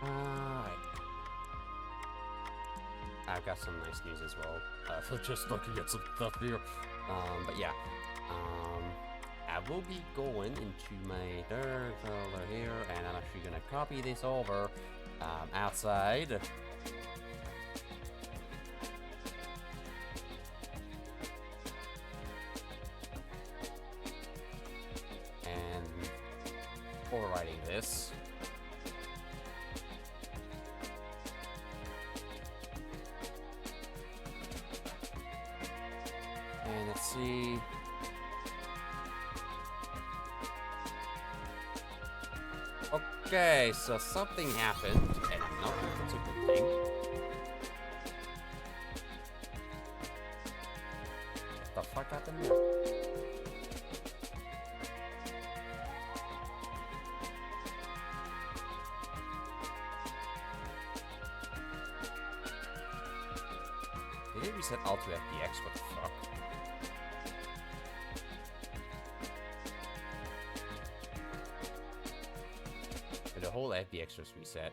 A: alright. I've got some nice news as well. For just looking at some stuff here. But yeah. I will be going into my dirt folder here, and I'm actually gonna copy this over outside. And overwriting this. And let's see. Okay, so something happened, and I'm not sure if it's a good thing. What the fuck happened there? Did it reset all to FBX? What the fuck? The whole FBX just reset.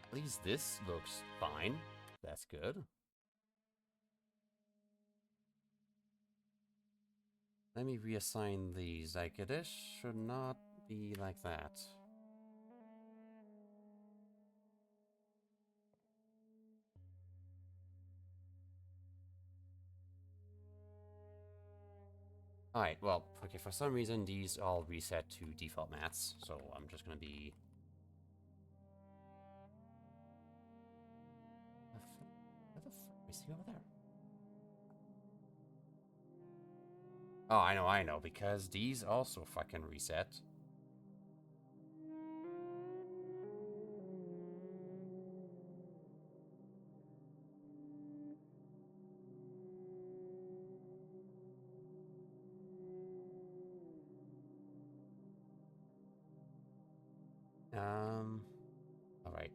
A: At least this looks fine. That's good. Let me reassign these. Like, this should not be like that. Alright, well, okay, for some reason these all reset to default mats, so I'm just gonna be... Where the fuck is he over there? Oh, I know, because these also fucking reset. Alright.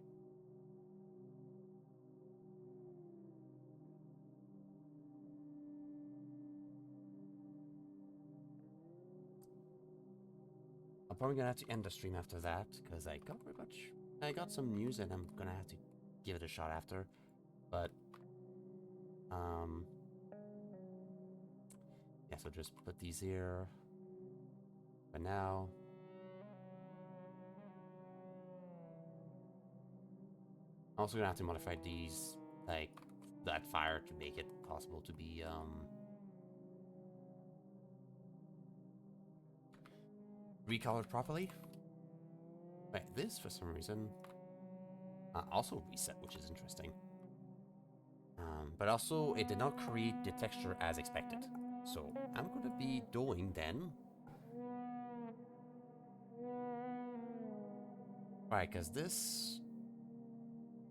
A: I'm probably gonna have to end the stream after that, because I got some news and I'm gonna have to give it a shot after. But, yeah, so just put these here for now. I'm also gonna have to modify these, like, that fire to make it possible to be, recolored properly. Right, this, for some reason, also reset, which is interesting. But also, it did not create the texture as expected. So, I'm gonna be doing, then... Right, because this...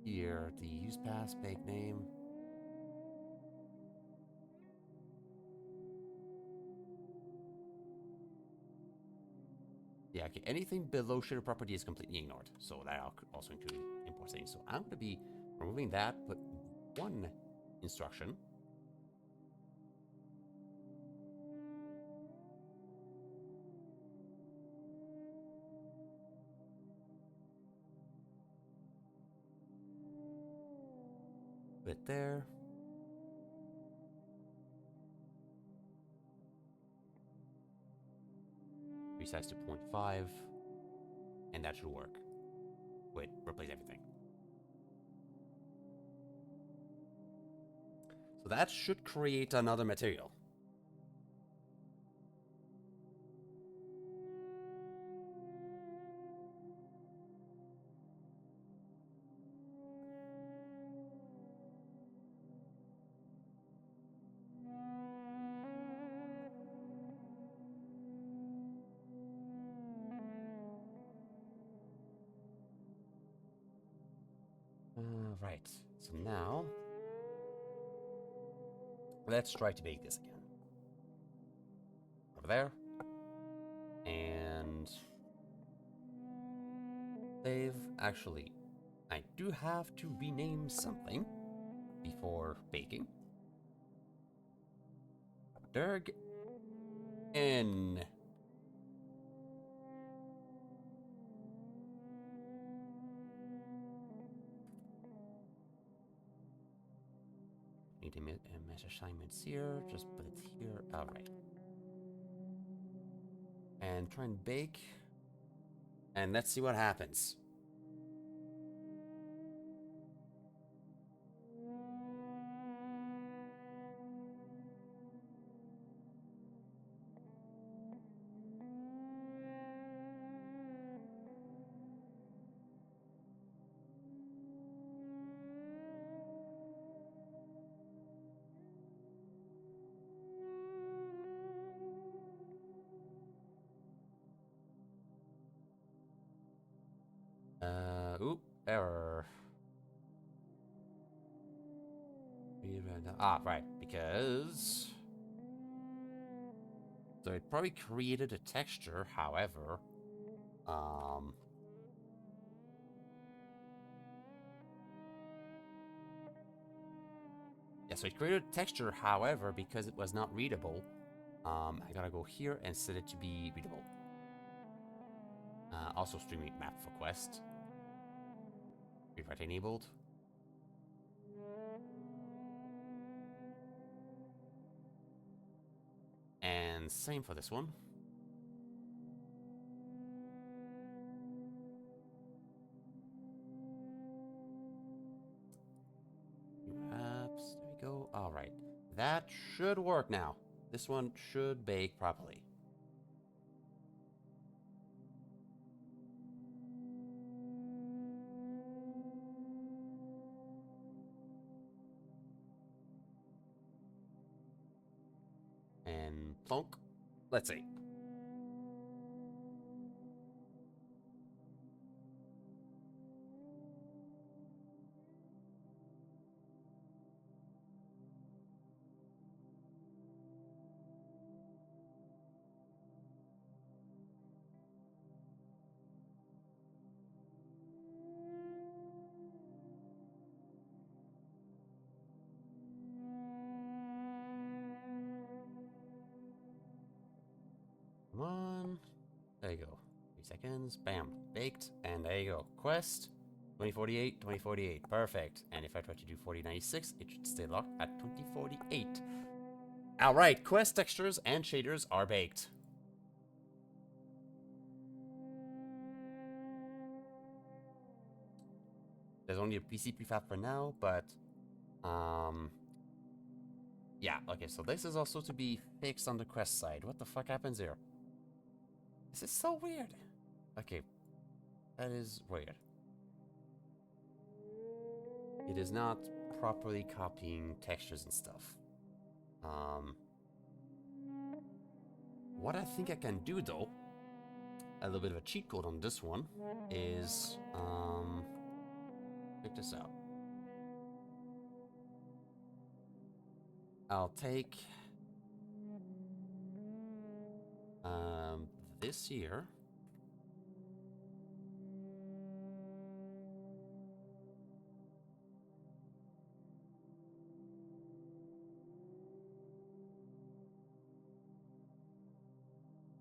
A: Here, the use pass, bake name... Yeah, okay, anything below shader property is completely ignored. So that also include import things. So I'm going to be removing that, but one instruction. resize to 0.5, and that should work. Wait, replace everything. So that should create another material. Right, so now let's try to bake this again. Over there. And save. Actually, I do have to rename something before baking. Dergen. Need to mesh assignments here. Just put it here. Alright. And try and bake. And let's see what happens. Oop, error. Ah, right, because... So it probably created a texture, however... Yeah, so it created a texture, however, because it was not readable, I gotta go here and set it to be readable. Also streaming map for quest. Rewrite enabled. And same for this one. Apps, there we go. Alright. That should work now. This one should bake properly. And plonk. Let's see. Come on. There you go. 3 seconds. Bam. Baked. And there you go. Quest. 2048, 2048. Perfect. And if I try to do 4096, it should stay locked at 2048. Alright, quest textures and shaders are baked. There's only a PC prefab for now, but... Yeah, okay, so this is also to be fixed on the quest side. What the fuck happens here? This is so weird. Okay, that is weird. It is not properly copying textures and stuff. What I think I can do though, a little bit of a cheat code on this one, is check this out. I'll take this here.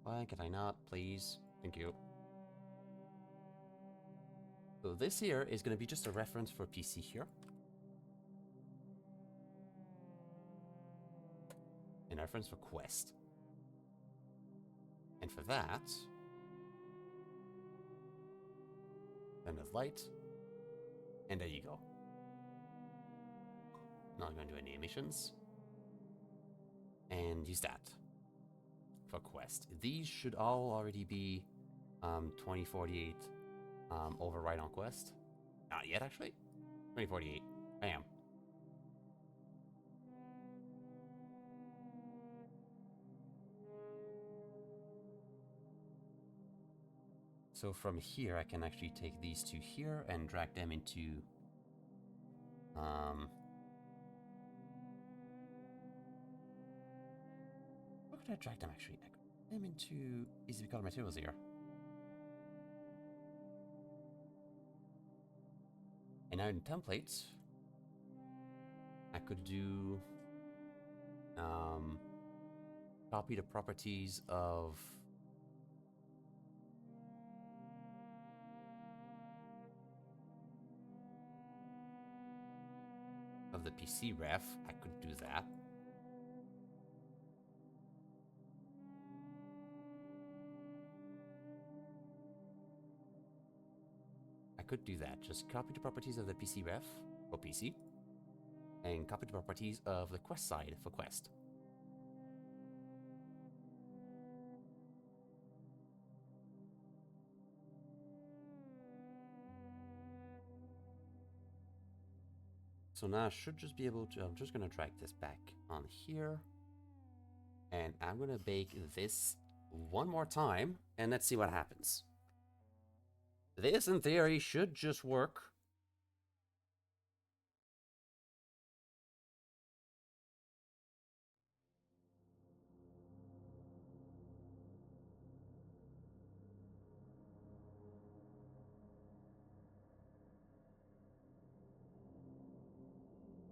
A: Why can I not, please? Thank you. So this here is going to be just a reference for PC here. And a reference for quest. And for that, Then there's light. And there you go. Not going to do any emissions. And use that for quest. These should all already be 2048 override on quest. Not yet, actually. 2048. Bam. So from here, I can actually take these two here and drag them into where could I drag them actually? I could drag them into EZRECOLOR materials here. And now in templates, I could do copy the properties of the PC ref. I could do that. I could do that. Just copy the properties of the PC ref for PC, and copy the properties of the quest side for quest. So now I should just be able to, I'm just gonna drag this back on here. And I'm gonna bake this one more time, and let's see what happens. This, in theory, should just work.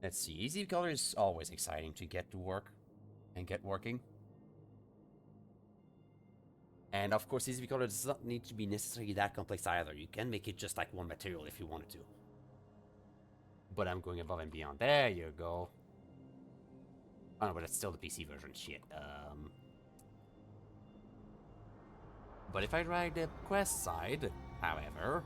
A: Let's see, EZRECOLOR is always exciting to get to work and get working. And of course, EZRECOLOR does not need to be necessarily that complex either. You can make it just like one material if you wanted to. But I'm going above and beyond. There you go. Oh no, but it's still the PC version. Shit. But if I drag the quest side, however,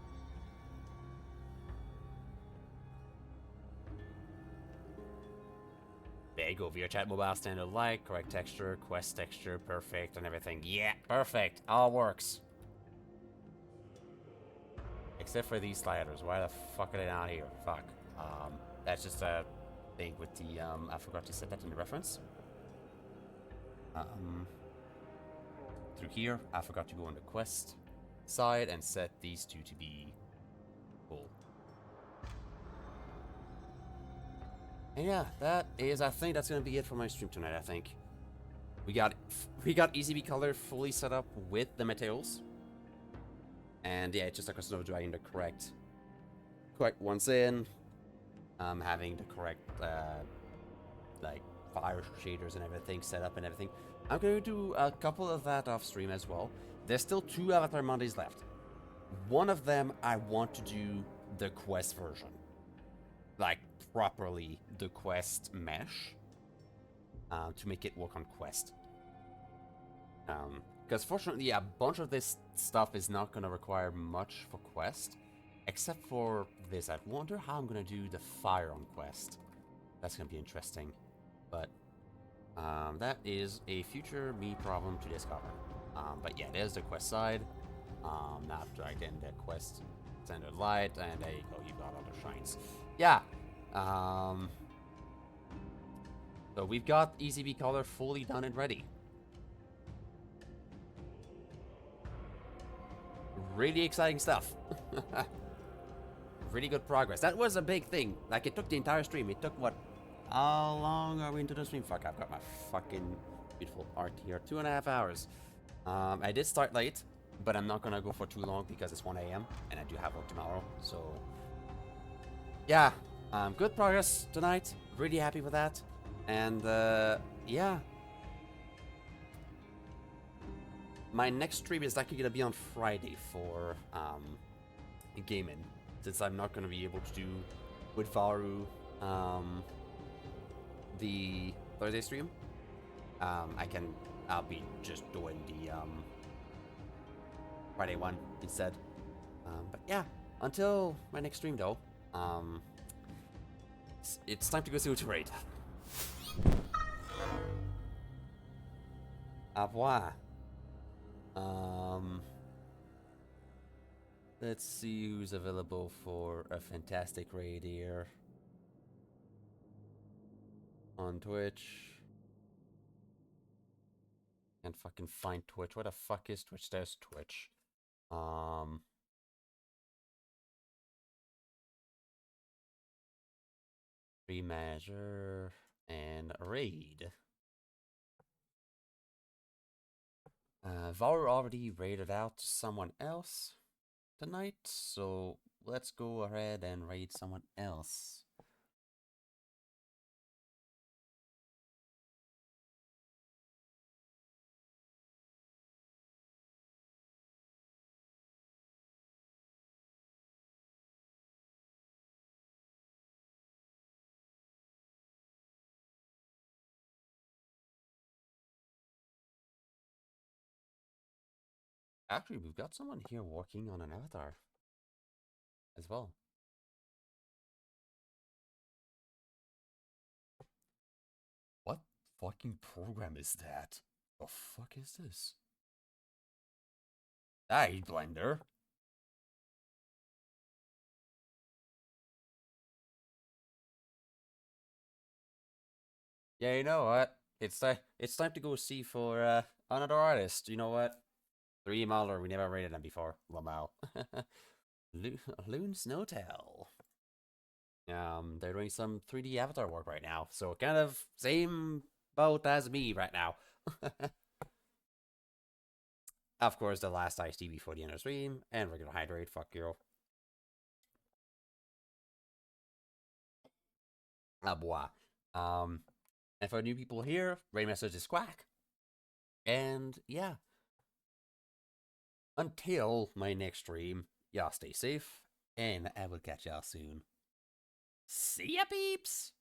A: there you go, VRChat mobile standard light, correct texture, quest texture, perfect, and everything. Yeah, perfect. All works. Except for these sliders. Why the fuck are they not here? Fuck. That's just a thing with the, I forgot to set that in the reference. Through here, I forgot to go on the quest side and set these two to be full. And yeah, that is, I think that's gonna be it for my stream tonight, I think. We got EZRECOLOR fully set up with the materials. And yeah, it's just a question of dragging the correct ones in. Having the correct, like, fire shaders and everything set up and everything. I'm going to do a couple of that off stream as well. There's still 2 Avatar Mondays left. One of them, I want to do the quest version. Like, properly the quest mesh. To make it work on quest. Because fortunately, a bunch of this stuff is not going to require much for quest. Except for this. I wonder how I'm going to do the fire on quest. That's going to be interesting. But that is a future me problem to discover. But yeah, there's the quest side. Now I've dragged in the quest standard light, and there you go, you've got all the shines. Yeah. So we've got EZRECOLOR fully done and ready. Really exciting stuff. Really good progress. That was a big thing. Like, it took the entire stream. It took, what? How long are we into the stream? Fuck, I've got my fucking beautiful art here. 2.5 hours. I did start late, but I'm not gonna go for too long because it's 1 AM and I do have work tomorrow. So, yeah. Good progress tonight. Really happy with that. And, yeah. My next stream is actually gonna be on Friday for, gaming. Since I'm not gonna be able to do with Varu, the Thursday stream. I'll be just doing the, Friday one instead. But yeah, Until my next stream, though, it's time to go to raid. Au revoir. Let's see who's available for a fantastic raid here on Twitch. Can't fucking find Twitch. Where the fuck is Twitch? There's Twitch. Remeasure and raid. Var already raided out to someone else tonight, so let's go ahead and raid someone else. Actually, we've got someone here working on an avatar as well. What fucking program is that? The fuck is this? Hey, Blender. Yeah, you know what? It's time to go see for another artist. You know what? 3 Mahler, we never rated them before. Lamau. Loon Snowtail. They're doing some 3D avatar work right now, so kind of same boat as me right now. Of course, the last iced tea before the end of the stream, and we're gonna hydrate. Fuck you. Ah, bois. And for new people here, raid message is quack. And yeah, until my next stream, y'all stay safe, and I will catch y'all soon. See ya, peeps!